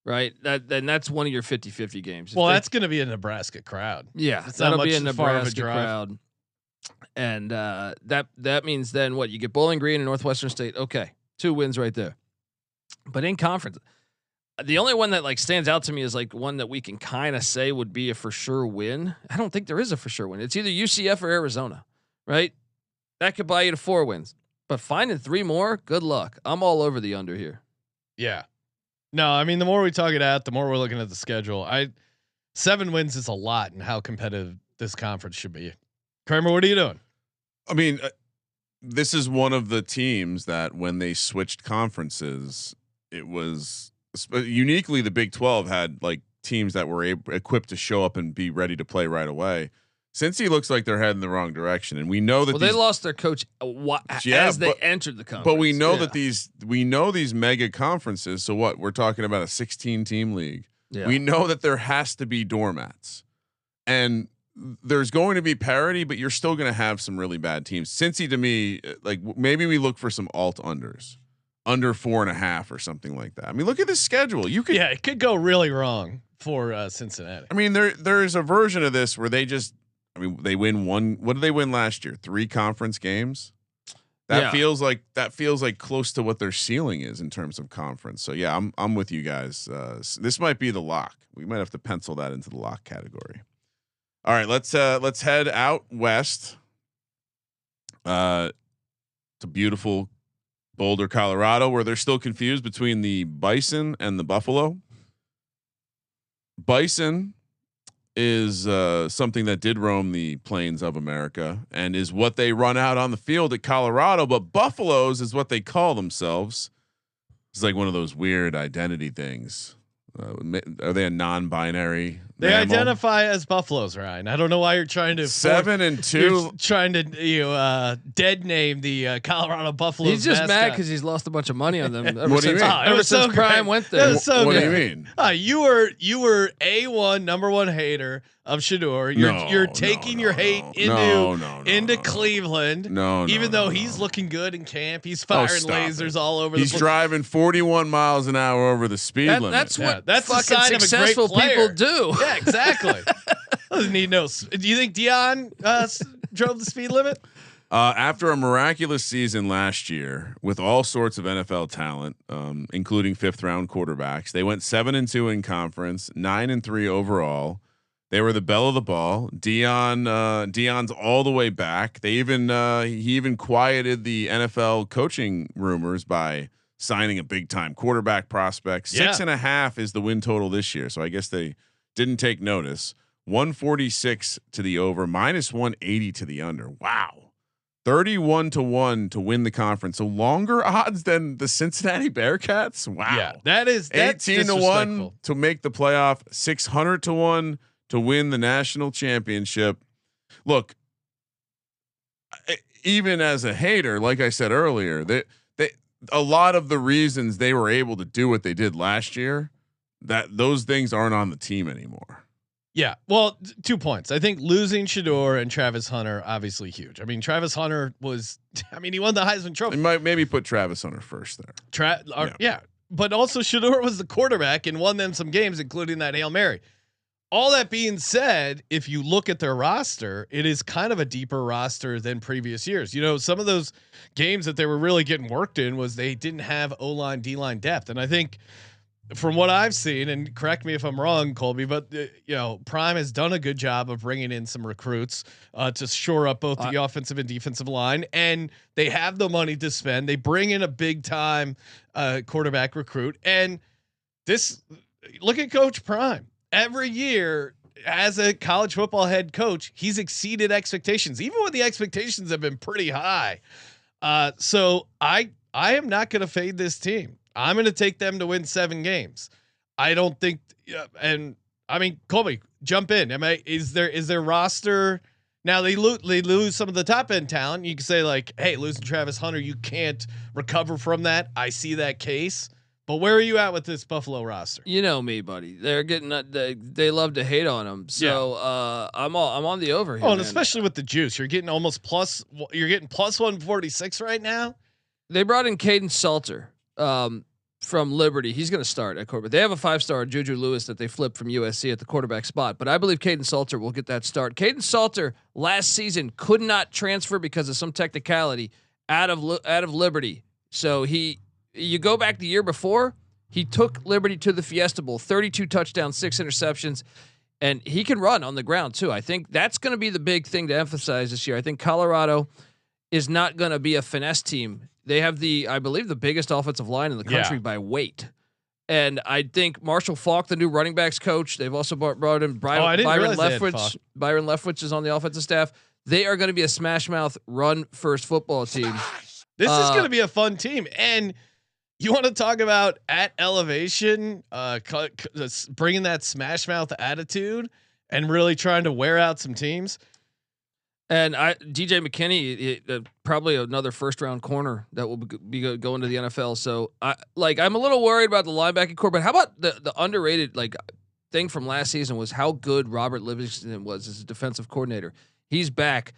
Right? That's one of your 50-50 games. If Well, they- that's going to be a Nebraska crowd. Yeah, It's not that'll be a much far of a Nebraska drive. crowd. And that means then what? You get Bowling Green and Northwestern State. Okay, 2 wins right there. But in conference, the only one that like stands out to me is like one that we can kind of say would be a for sure win. I don't think there is a for sure win. It's either UCF or Arizona, right? That could buy you to 4 wins. But finding 3 more, good luck. I'm all over the under here. Yeah. No, I mean, the more we talk it out, the more we're looking at the schedule. 7 wins is a lot in how competitive this conference should be. Kramer, what are you doing? I mean, this is one of the teams that when they switched conferences, it was uniquely the Big 12 had like teams that were equipped to show up and be ready to play right away. Cincy looks like they're heading the wrong direction, and we know that They lost their coach as they entered the conference. But we know that these mega conferences. So what we're talking about, a 16-team league. Yeah. We know that there has to be doormats, and there's going to be parity, but you're still going to have some really bad teams. Cincy, to me, like maybe we look for some alt unders, under 4.5 or something like that. I mean, look at this schedule. You could, It could go really wrong for Cincinnati. I mean, there's a version of this where they just. I mean, they win one. What did they win last year? 3 conference games. That feels like close to what their ceiling is in terms of conference. So yeah, I'm with you guys. This might be the lock. We might have to pencil that into the lock category. All right, let's head out west. To beautiful Boulder, Colorado, where they're still confused between the Bison and the Buffalo. Bison is something that did roam the plains of America and is what they run out on the field at Colorado, but Buffaloes is what they call themselves. It's like one of those weird identity things. Are they a non-binary? They mammal? identify as buffaloes, Ryan. I don't know why you're trying to 7-2. You're trying to dead name the Colorado Buffaloes. He's just mad mascot. because he's lost a bunch of money on them. What do you mean? Ever since Prime went It there. was so What do good. you mean? You were A1 number 1 hater of Shador. You're taking your hate into Cleveland. Even though he's looking good in camp, he's firing lasers all over. He's the driving 41 miles an hour over the speed limit. That's what that's the fucking sign of a great successful player. people do. Yeah, exactly. Doesn't need no. Do you think Dion drove the speed limit? After a miraculous season last year with all sorts of NFL talent, including 5th round quarterbacks, they went 7-2 in conference, 9-3 overall. They were the belle of the ball. Dion's all the way back. He even quieted the NFL coaching rumors by signing a big time quarterback prospect. 6.5 is the win total this year. So I guess they didn't take notice. 146 to the over, minus 180 to the under. Wow. 31-1 to win the conference. So longer odds than the Cincinnati Bearcats. Wow. Yeah, that's 18-1 to make the playoff, 600-1 to win the national championship. Look, even as a hater, like I said earlier, they a lot of the reasons they were able to do what they did last year, that those things aren't on the team anymore. Yeah. Well, 2 points. I think losing Shedeur and Travis Hunter, obviously huge. I mean, Travis Hunter was, he won the Heisman Trophy. They might maybe put Travis Hunter first there. Yeah. But also Shedeur was the quarterback and won them some games, including that Hail Mary. All that being said, if you look at their roster, it is kind of a deeper roster than previous years. You know, some of those games that they were really getting worked in was they didn't have O-line, D-line depth. And I think from what I've seen, and correct me if I'm wrong, Colby, but Prime has done a good job of bringing in some recruits to shore up both the offensive and defensive line, and they have the money to spend. They bring in a big time quarterback recruit, and look at Coach Prime. Every year as a college football head coach, he's exceeded expectations, even when the expectations have been pretty high. So I am not going to fade this team. I'm going to take them to win 7 games. I don't think, and I mean, Colby, jump in. Is their roster now? They lose some of the top end talent. You can say like, hey, losing Travis Hunter, you can't recover from that. I see that case. But where are you at with this Buffalo roster? You know me, buddy. They're getting they love to hate on them. So I'm on the over here. Oh, and especially with the juice, you're getting plus 146 right now. They brought in Caden Salter from Liberty. He's going to start at quarterback. They have a 5-star Juju Lewis that they flipped from USC at the quarterback spot, but I believe Caden Salter will get that start. Caden Salter last season could not transfer because of some technicality out of Liberty. So you go back the year before, he took Liberty to the Fiesta Bowl, 32 touchdowns, 6 interceptions, and he can run on the ground too. I think that's going to be the big thing to emphasize this year. I think Colorado is not going to be a finesse team. They have I believe the biggest offensive line in the country by weight. And I think Marshall Faulk, the new running backs coach, they've also brought in Byron Leftwich. Byron Leftwich is on the offensive staff. They are going to be a smash mouth run first football team. This is going to be a fun team. And you want to talk about at elevation, bringing that smash mouth attitude and really trying to wear out some teams. And DJ McKinney, probably another first round corner that will be going to the NFL. So I'm a little worried about the linebacking core, but how about the underrated thing from last season was how good Robert Livingston was as a defensive coordinator. He's back.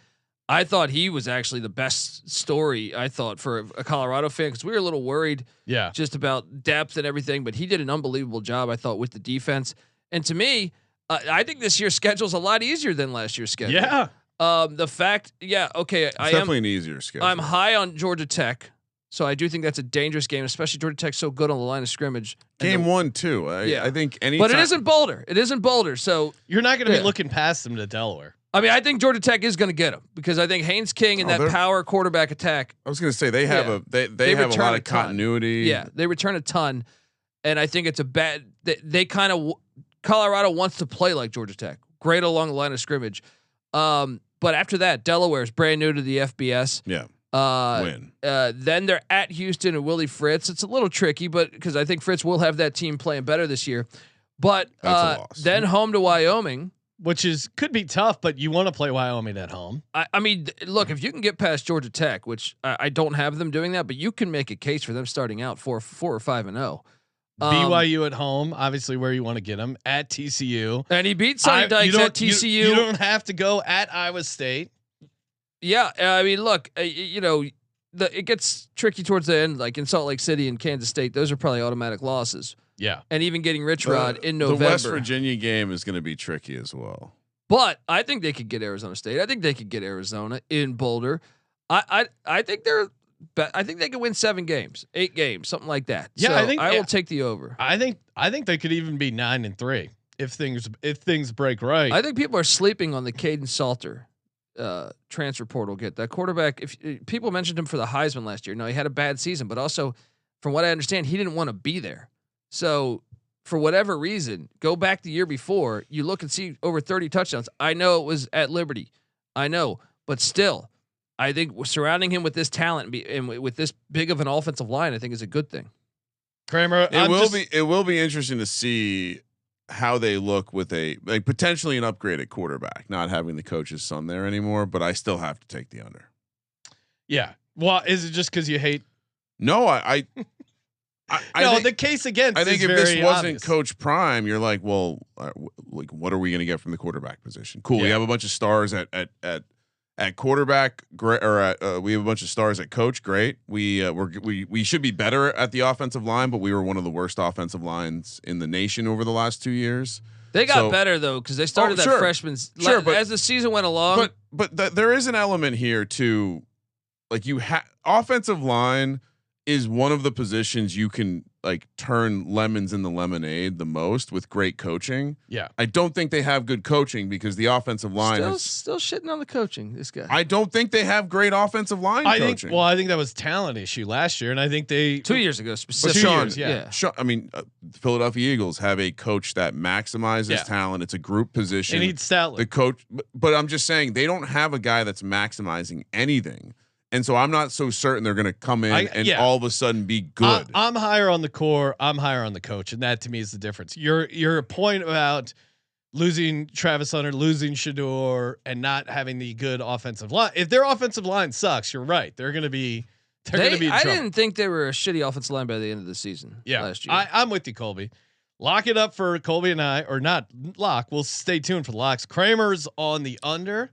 I thought he was actually the best story, I thought, for a Colorado fan, because we were a little worried just about depth and everything, but he did an unbelievable job, I thought, with the defense. And to me, I think this year's schedule is a lot easier than last year's schedule. Yeah. The fact, it's definitely an easier schedule. I'm high on Georgia Tech, so I do think that's a dangerous game, especially Georgia Tech's so good on the line of scrimmage. Game 1 too. I think but it isn't Boulder. So you're not going to be looking past them to Delaware. I mean, I think Georgia Tech is going to get them because I think Haynes King and that power quarterback attack. I was going to say they have they have a lot of continuity. Yeah, they return a ton, and I think it's a bad. They kind of Colorado wants to play like Georgia Tech, great along the line of scrimmage. But after that, Delaware is brand new to the FBS. Yeah. Win. Then they're at Houston and Willie Fritz. It's a little tricky, but because I think Fritz will have that team playing better this year. But that's a loss. Then home to Wyoming, which could be tough, but you want to play Wyoming at home. I mean, look, if you can get past Georgia Tech, which I don't have them doing that, but you can make a case for them starting out 4 or 5-0. BYU at home, obviously where you want to get them at TCU, and he beat Sonny Dykes at TCU. You don't have to go at Iowa State. Yeah, I mean, look, it gets tricky towards the end, like in Salt Lake City and Kansas State. Those are probably automatic losses. Yeah, and even getting Rich Rod in November. The West Virginia game is going to be tricky as well. But I think they could get Arizona State. I think they could get Arizona in Boulder. I think they could win 7 games, 8 games, something like that. Yeah, so I think I will take the over. I think they could even be 9-3 if things break right. I think people are sleeping on the Caden Salter transfer portal get. That quarterback, if people mentioned him for the Heisman last year. No, he had a bad season, but also from what I understand, he didn't want to be there. So for whatever reason, go back the year before, you look and see over 30 touchdowns. I know it was at Liberty. I know, but still, I think surrounding him with this talent and with this big of an offensive line, I think is a good thing. Kramer, it will be interesting to see how they look with a potentially an upgraded quarterback, not having the coach's son there anymore, but I still have to take the under. Yeah. Well, is it just because you hate? No, I no, think, the case against. I think is if this very wasn't obvious. Coach Prime, you're like, well, like what are we going to get from the quarterback position? Cool, we Yeah. have a bunch of stars at quarterback, great, or we have a bunch of stars at coach. Great, we should be better at the offensive line, but we were one of the worst offensive lines in the nation over the last 2 years. They got better though because they started that freshman. Sure, but as the season went along, but there is an element here too, like offensive line is one of the positions you can like turn lemons into lemonade the most with great coaching. Yeah. I don't think they have good coaching because the offensive line still shitting on the coaching. This guy. I don't think they have great offensive line coaching. I think that was talent issue last year, and I think they 2 years ago specifically. Sean, yeah. I mean, Philadelphia Eagles have a coach that maximizes talent. It's a group position. They need Statler. The coach, but I'm just saying they don't have a guy that's maximizing anything. And so I'm not so certain they're going to come in and all of a sudden be good. I'm higher on the core. I'm higher on the coach, and that to me is the difference. Your point about losing Travis Hunter, losing Shador, and not having the good offensive line. If their offensive line sucks, you're right. They're going to be. Going to be. I didn't think they were a shitty offensive line by the end of the season. Yeah, last year. I'm with you, Colby. Lock it up for Colby and I, or not lock. We'll stay tuned for the locks. Kramer's on the under.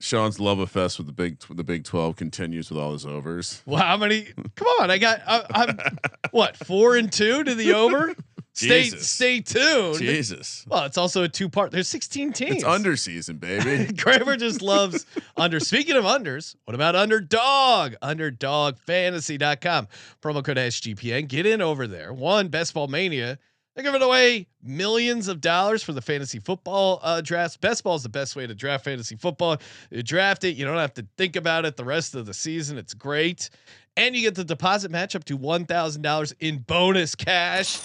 Sean's love fest with the Big 12 continues with all his overs. Well, how many? Come on, I'm what 4-2 to the over. Stay tuned. Jesus. Well, it's also a 2-part. There's 16 teams. It's under season, baby. Kramer just loves under. Speaking of unders, what about Underdog? UnderdogFantasy.com. Promo code SGPN. Get in over there. Best Ball Mania. They're giving away millions of dollars for the fantasy football drafts. Best Ball is the best way to draft fantasy football. You draft it, you don't have to think about it the rest of the season. It's great, and you get the deposit match up to $1,000 in bonus cash.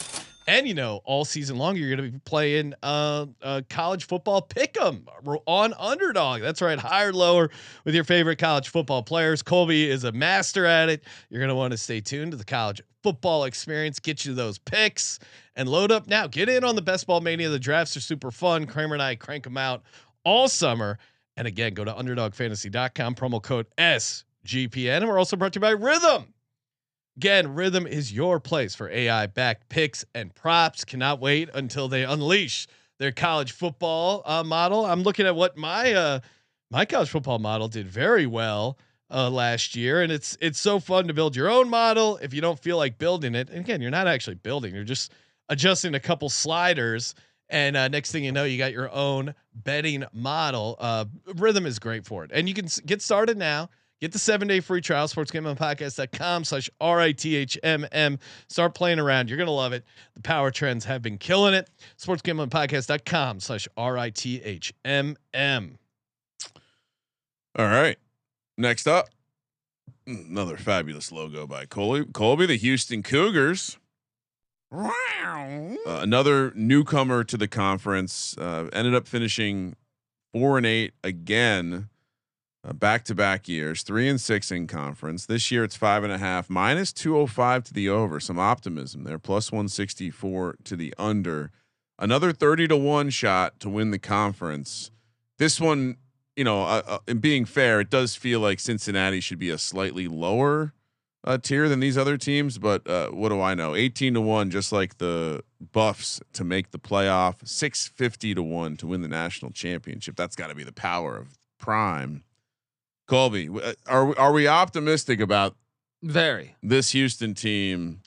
And all season long you're going to be playing college football pick'em on Underdog. That's right, higher, lower with your favorite college football players. Colby is a master at it. You're going to want to stay tuned to the college football experience. Get you those picks and load up now. Get in on the Best Ball Mania. The drafts are super fun. Kramer and I crank them out all summer. And again, go to UnderdogFantasy.com. Promo code SGPN. And we're also brought to you by Rhythm. Again, Rhythm is your place for AI-backed picks and props. Cannot wait until they unleash their college football model. I'm looking at what my college football model did very well last year, and it's so fun to build your own model if you don't feel like building it. And again, you're not actually building; you're just adjusting a couple sliders, and next thing you know, you got your own betting model. Rhythm is great for it, and you can get started now. Get the 7-day free trial, sportsgamblingpodcast.com/RITHMM. Start playing around. You're going to love it. The power trends have been killing it. sportsgamblingpodcast.com/RITHMM. All right. Next up, another fabulous logo by Colby, the Houston Cougars. Another newcomer to the conference, ended up finishing 4-8 again. Back-to-back years, 3-6 in conference. This year it's 5.5, -205 to the over. Some optimism there. +164 to the under. Another 30-1 shot to win the conference. This one, in being fair, it does feel like Cincinnati should be a slightly lower tier than these other teams. But what do I know? 18-1, just like the Buffs to make the playoff. 650-1 to win the national championship. That's got to be the power of Prime. Colby, are we optimistic about this Houston team?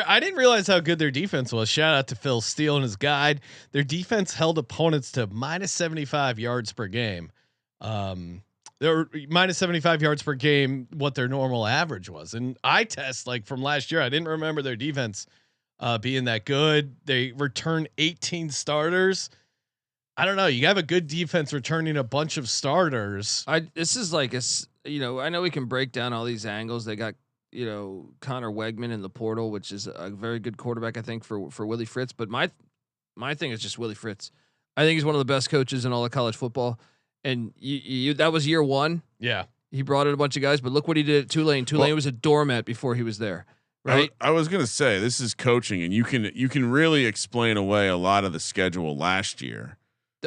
I didn't realize how good their defense was. Shout out to Phil Steele and his guide. Their defense held opponents to -75 yards per game. They're -75 yards per game, what their normal average was. And I test like from last year, I didn't remember their defense being that good. They returned 18 starters. I don't know. You have a good defense returning a bunch of starters. This is like I know we can break down all these angles. They got Connor Wegman in the portal, which is a very good quarterback, I think, for Willie Fritz. But My thing is just Willie Fritz. I think he's one of the best coaches in all of college football. And you that was year one. Yeah. He brought in a bunch of guys, but look what he did at Tulane. Tulane was a doormat before he was there. Right. I was gonna say this is coaching, and you can really explain away a lot of the schedule last year.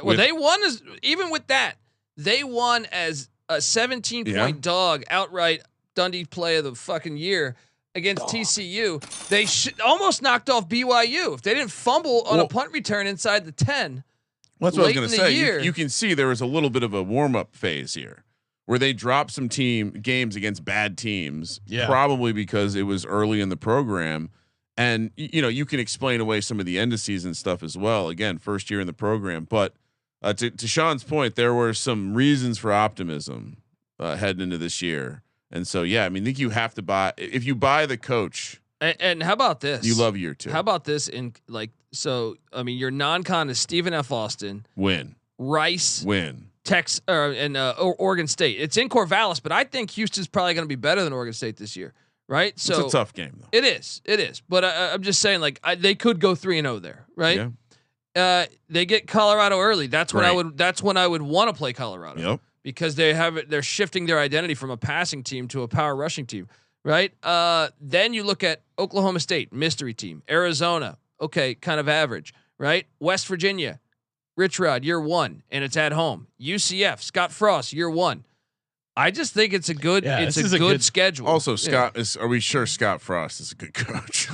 Well, they won even with that. They won as a 17-point dog outright Dundee play of the fucking year against TCU. They almost knocked off BYU if they didn't fumble on a punt return inside the 10. Well, that's what I was going to say. You can see there was a little bit of a warm up phase here where they dropped some games against bad teams, probably because it was early in the program. And you can explain away some of the end of season stuff as well. Again, first year in the program, but to Sean's point, there were some reasons for optimism heading into this year. And so, I think you have to buy, if you buy the coach. And how about this? You love year 2. How about this your non-con is Stephen F. Austin. Win. Rice. Win. Oregon State. It's in Corvallis, but I think Houston's probably going to be better than Oregon State this year. Right. So it's a tough game though. It is. But I'm just saying they could go 3-0 there. Right. Yeah. They get Colorado early. That's when I would want to play Colorado. Yep. Because they're shifting their identity from a passing team to a power rushing team, right? Then you look at Oklahoma State, mystery team, Arizona, okay, kind of average, right? West Virginia, Rich Rod, year 1, and it's at home. UCF, Scott Frost, year 1. I just think it's a good good schedule. Also, are we sure Scott Frost is a good coach?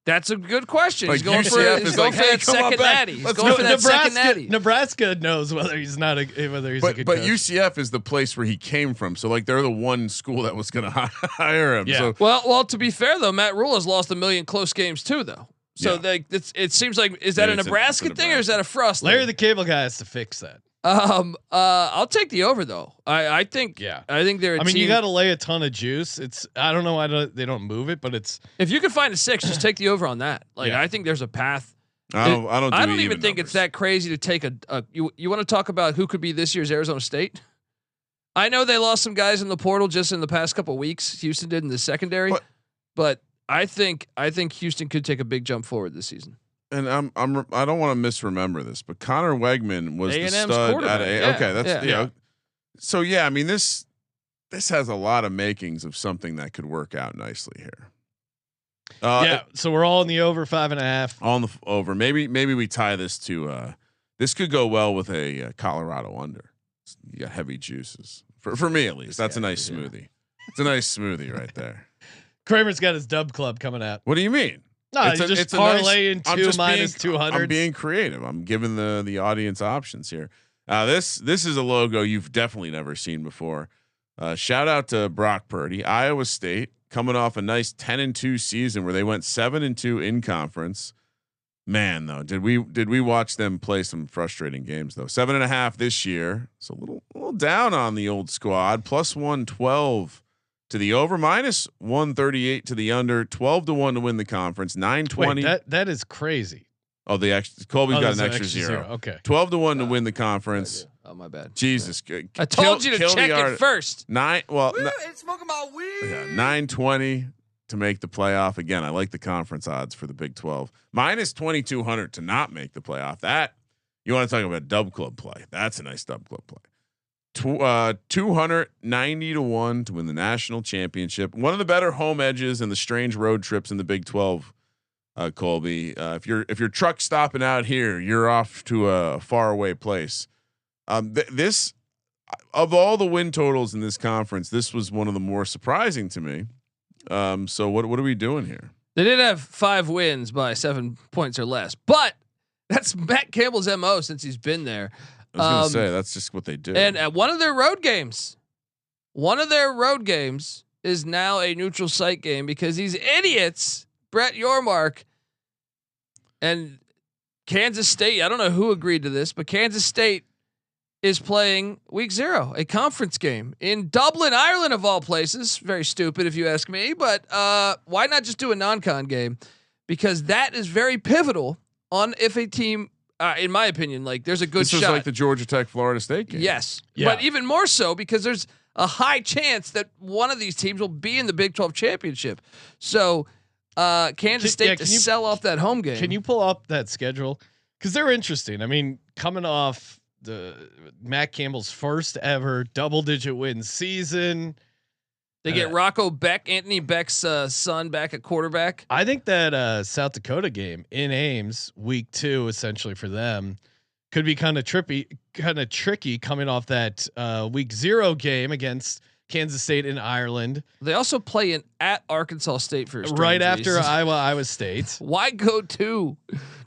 That's a good question. Like he's going for that second natty. He's going for that second natty. Nebraska knows whether he's a good coach. UCF is the place where he came from. So they're the one school that was going to hire him. Yeah. So. Well, to be fair though, Matt Rule has lost 1 million close games too though. So it seems like, is that a Nebraska thing or is that a Frost Larry thing? the Cable Guy has to fix that. I'll take the over though. I think they're. You got to lay a ton of juice. I don't know why they don't move it, but it's. If you can find a 6, just take the over on that. I think there's a path. I don't even think it's that crazy to take you want to talk about who could be this year's Arizona State? I know they lost some guys in the portal just in the past couple of weeks. Houston did in the secondary, but I think Houston could take a big jump forward this season. And I don't want to misremember this, but Connor Wegman was A&M's the stud at A. Okay, that's So this has a lot of makings of something that could work out nicely here. So we're all in the over 5.5. On the over. Maybe we tie this to this could go well with a Colorado under. You got heavy juices for me at least. That's a nice smoothie. It's a nice smoothie right there. Kramer's got his dub club coming out. What do you mean? No, it's parlay in 2 minus 200. I'm being creative. I'm giving the audience options here. This is a logo you've definitely never seen before. Shout out to Brock Purdy, Iowa State, coming off a nice 10-2 season where they went 7-2 in conference. Man, though, did we watch them play some frustrating games though? 7.5 this year, so a little down on the old squad. Plus 112 to the over, minus 138 to the under, 12-1 to win the conference, 920. Wait, that is crazy. Oh, Colby's got an extra zero. Okay, 12-1 to win the conference. Oh, my bad. Jesus, I told you to check it first. 920 to make the playoff. Again, I like the conference odds for the Big 12. Minus 2,200 to not make the playoff. That you want to talk about dub club play? That's a nice dub club play. 290-1 to win the national championship. One of the better home edges and the strange road trips in the Big 12. Colby, if you're truck stopping out here, you're off to a faraway place. This of all the win totals in this conference, this was one of the more surprising to me. So what are we doing here? They did have 5 wins by 7 points or less, but that's Matt Campbell's MO since he's been there. I was going to say that's just what they do. And at one of their road games is now a neutral site game because these idiots, Brett Yormark and Kansas State. I don't know who agreed to this, but Kansas State is playing week 0, a conference game in Dublin, Ireland, of all places. Very stupid if you ask me, but why not just do a non-con game? Because that is very pivotal on if a team, in my opinion, there's a good shot. This is like the Georgia Tech Florida State game. Yes. Yeah. But even more so because there's a high chance that one of these teams will be in the Big 12 championship. So Kansas State to sell off that home game. Can you pull up that schedule? because they're interesting. I mean, coming off the Matt Campbell's first ever double-digit win season. They get Rocco Beck, Anthony Beck's son, back at quarterback. I think that South Dakota game in Ames, week 2, essentially for them, could be kind of tricky coming off that week 0 game against Kansas State in Ireland. They also play at Arkansas State for right after reasons. Iowa State. Why go to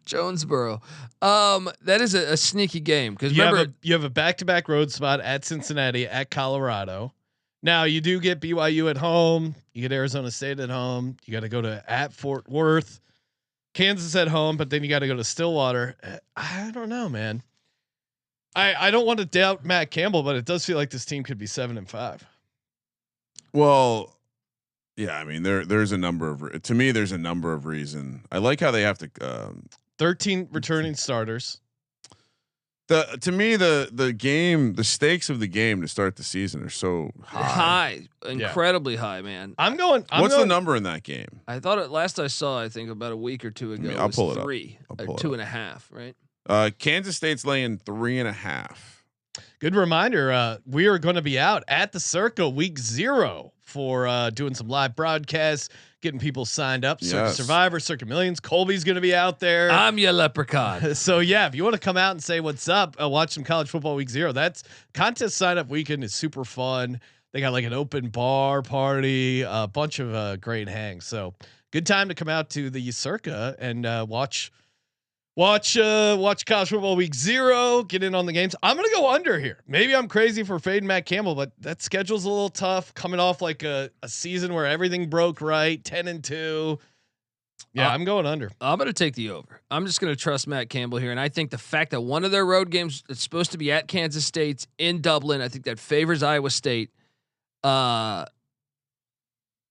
Jonesboro? That is a sneaky game because remember you have a back-to-back road spot at Cincinnati, at Colorado. Now you do get BYU at home. You get Arizona State at home. You got to go to at Fort Worth, Kansas at home, but then you got to go to Stillwater. I don't know, man. I don't want to doubt Matt Campbell, but it does feel like this team could be 7-5. Well, yeah, I mean there's a number of there's a number of reasons. I like how they have to 13 returning starters. The stakes of the game to start the season are so high, incredibly high, man. What's the number in that game? I thought last I saw, I think about a week or two ago, I'll pull it 3 up. or 2.5, right? Kansas State's laying 3.5. Good reminder. We are going to be out at the Circa week 0 for doing some live broadcasts, getting people signed up. Circa Survivor, Circa Millions. Colby's going to be out there. I'm your leprechaun. So yeah, if you want to come out and say what's up, watch some college football week 0. That's contest sign up weekend is super fun. They got like an open bar party, a bunch of great hangs. So good time to come out to the Circa and watch college football week 0, get in on the games. I'm going to go under here. Maybe I'm crazy for fading Matt Campbell, but that schedule's a little tough coming off like a season where everything broke right, 10-2. Yeah, I'm going under. I'm going to take the over. I'm just going to trust Matt Campbell here. And I think the fact that one of their road games is supposed to be at Kansas State's in Dublin, I think that favors Iowa State. And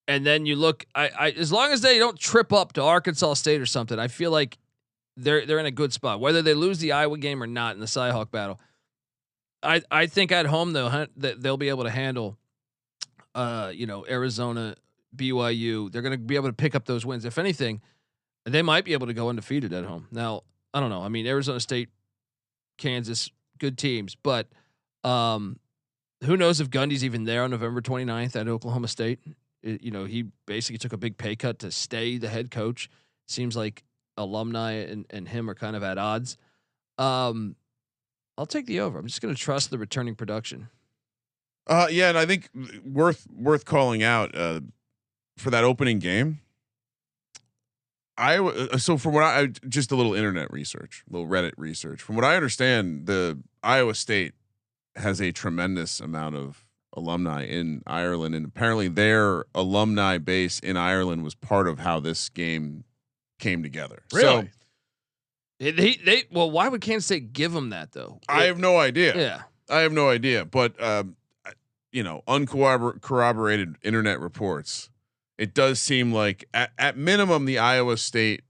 then you look, I as long as they don't trip up to Arkansas State or something, I feel like they're in a good spot, whether they lose the Iowa game or not in the Cyhawk battle. I think at home though they'll be able to handle, Arizona, BYU. They're going to be able to pick up those wins. If anything, they might be able to go undefeated at home. Now I don't know. I mean, Arizona State, Kansas, good teams, but who knows if Gundy's even there on November 29th at Oklahoma State? He basically took a big pay cut to stay the head coach. Seems like alumni and him are kind of at odds. I'll take the over. I'm just going to trust the returning production. Yeah, and I think worth calling out for that opening game. So from what just a little internet research, a little Reddit research. From what I understand, the Iowa State has a tremendous amount of alumni in Ireland, and apparently their alumni base in Ireland was part of how this game came together. Really? So well, why would Kansas State give them that though? I have no idea. Yeah, I have no idea. But uncorroborated internet reports, it does seem like at minimum the Iowa State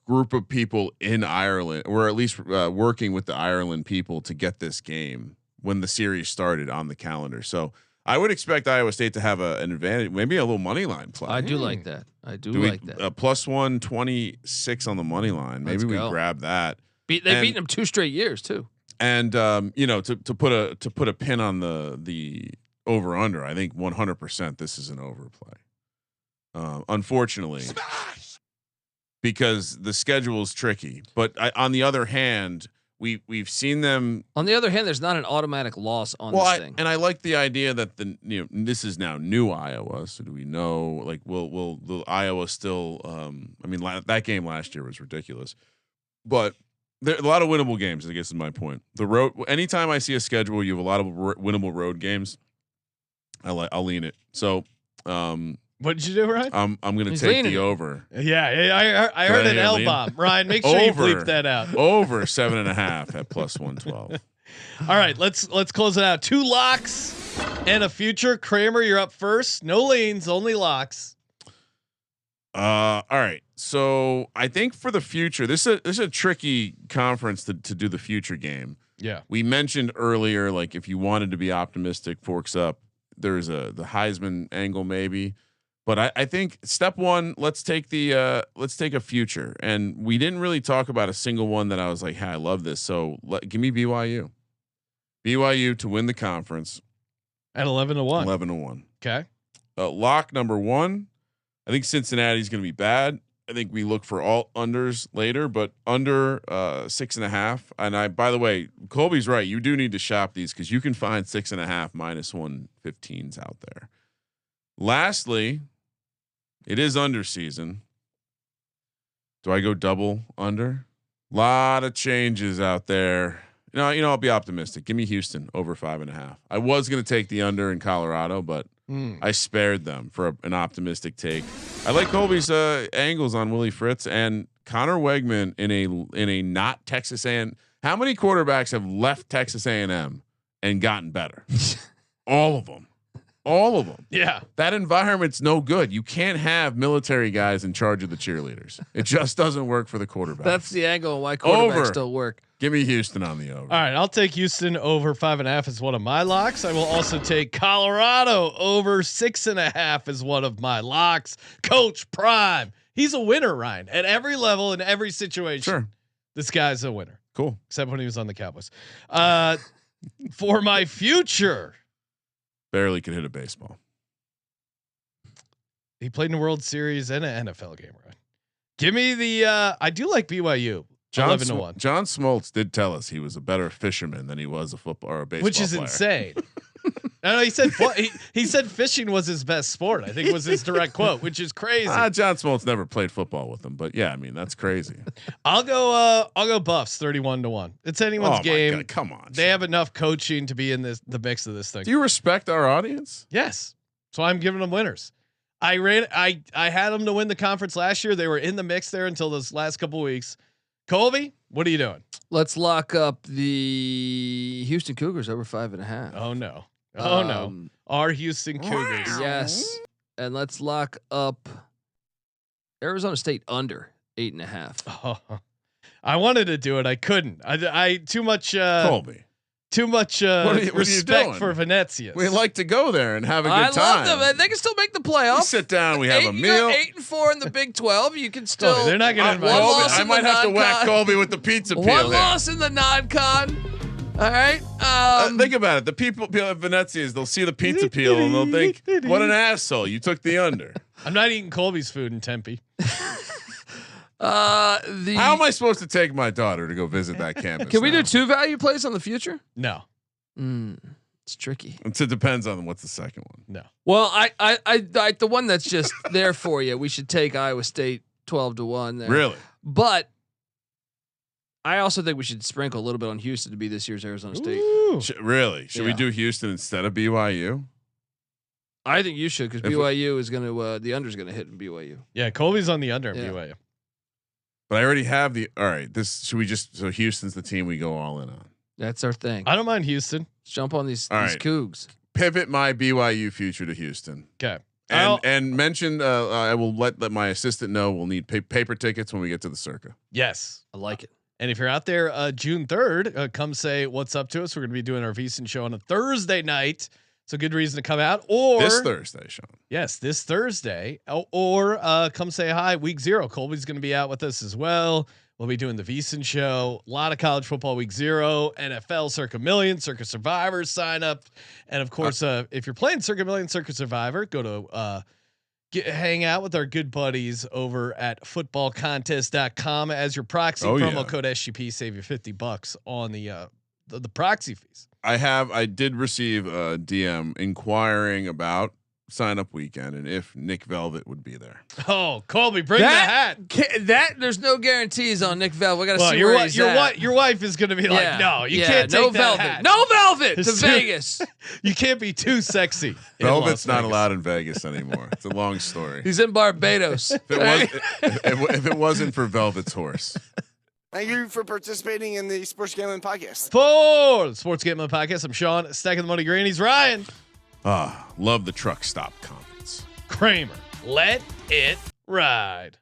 group of people in Ireland, or at least working with the Ireland people to get this game when the series started on the calendar. So I would expect Iowa State to have an advantage, maybe a little money line play. I do like that. I do like that. Plus 126 on the money line. Maybe we grab that. They've beaten them 2 straight years too. And to put a pin on the over under, I think 100% this is an overplay. Unfortunately, because the schedule is tricky. But on the other hand, we've seen them. On the other hand, there's not an automatic loss on this thing. And I like the idea that this is now new Iowa. So do we know will Iowa still? That game last year was ridiculous, but there are a lot of winnable games. I guess is my point. The road. Anytime I see a schedule, you have a lot of winnable road games. I'll lean it. So. What did you do, Ryan? I'm going to take the over. Yeah, I heard an L bomb. Ryan, make sure you bleep that out. Over 7.5 at plus 112. All right, let's close it out. 2 locks and a future. Kramer, you're up first. No leans, only locks. All right. So I think for the future, this is a tricky conference to do the future game. Yeah, we mentioned earlier, if you wanted to be optimistic, forks up. There's the Heisman angle maybe. But I think step one, let's take a future. And we didn't really talk about a single one that I was like, hey, I love this. So give me BYU. BYU to win the conference at 11-1. 11-1. Okay. Lock number one. I think Cincinnati's going to be bad. I think we look for all unders later, but under 6.5. And by the way, Colby's right. You do need to shop these because you can find 6.5 minus 115s out there. Lastly, it is under season. Do I go double under? Lot of changes out there. I'll be optimistic. Give me Houston over 5.5. I was going to take the under in Colorado, but I spared them for an optimistic take. I like Colby's angles on Willie Fritz and Connor Wegman in a not Texas A&M. How many quarterbacks have left Texas A&M and gotten better? All of them. All of them. Yeah. That environment's no good. You can't have military guys in charge of the cheerleaders. It just doesn't work for the quarterback. That's the angle on why quarterbacks don't work. Give me Houston on the over. All right, I'll take Houston over 5.5 as one of my locks. I will also take Colorado over 6.5 as one of my locks. Coach Prime, he's a winner, Ryan, at every level in every situation. Sure, this guy's a winner. Cool, except when he was on the Cowboys. For my future, barely could hit a baseball. He played in a World Series and an NFL game, right? Give me the. I do like BYU. John Smoltz did tell us he was a better fisherman than he was a football or a baseball which is player. Insane. No, he said he said fishing was his best sport. I think was his direct quote, which is crazy. John Smoltz never played football with him, but yeah, I mean that's crazy. I'll go Buffs 31-1. It's anyone's game. God, come on, they have enough coaching to be in the mix of this thing. Do you respect our audience? Yes, so I'm giving them winners. I had them to win the conference last year. They were in the mix there until those last couple weeks. Colby, what are you doing? Let's lock up the Houston Cougars over 5.5. Oh no. Oh no. Our Houston Cougars. Yes. And let's lock up Arizona State under 8.5. Oh, I wanted to do it. I couldn't. I too much Colby. Too much respect for Venezia. We like to go there and have a good time. I love them. They can still make the playoffs. We sit down. We have a meal. 8-4 in the Big 12. You can still. They're not going to. I might have to whack Colby with the pizza peel. One loss in the non-con. All right. Think about it. The people at Venezia's, they'll see the pizza peel and they'll think, "What an asshole! You took the under." I'm not eating Colby's food in Tempe. How am I supposed to take my daughter to go visit that campus? Can we do 2 value plays on the future? No. It's tricky. It depends on what's the second one. No. Well, I the one that's just there for you. We should take Iowa State 12-1 there. Really? But I also think we should sprinkle a little bit on Houston to be this year's Arizona State. Really? Should we do Houston instead of BYU? I think you should because BYU is going to the under is going to hit in BYU. Yeah, Colby's on the under in BYU. But I already have the. All right, so Houston's the team we go all in on. That's our thing. I don't mind Houston. Let's jump on these Cougs. Pivot my BYU future to Houston. Okay. And mention I will let my assistant know we'll need paper tickets when we get to the Circa. Yes, I like it. And if you're out there June 3rd, come say what's up to us. We're going to be doing our VSiN show on a Thursday night. So good reason to come out. Or this Thursday, Sean. Yes, this Thursday. Or come say hi. Week 0. Colby's going to be out with us as well. We'll be doing the VSiN show. A lot of college football week 0, NFL Circa Million, Circa Survivor sign up, and of course, if you're playing Circa Million, Circa Survivor, go to hang out with our good buddies over at footballcontest.com as your proxy. Promo code SGP save you $50 on the proxy fees. I did receive a DM inquiring about sign up weekend and if Nick Velvet would be there. Oh, Colby, bring the hat. There's no guarantees on Nick Velvet. We got to see where he's at. Your wife is going to be like, no, you can't take no that Velvet. hat. No Velvet to Vegas. You can't be too sexy. Velvet's not allowed in Vegas anymore. It's a long story. He's in Barbados. If it wasn't for Velvet's horse. Thank you for participating in the Sports Gambling Podcast. For the Sports Gambling Podcast, I'm Sean, stacking the money green. He's Ryan. Love the truck stop comments. Kramer, let it ride.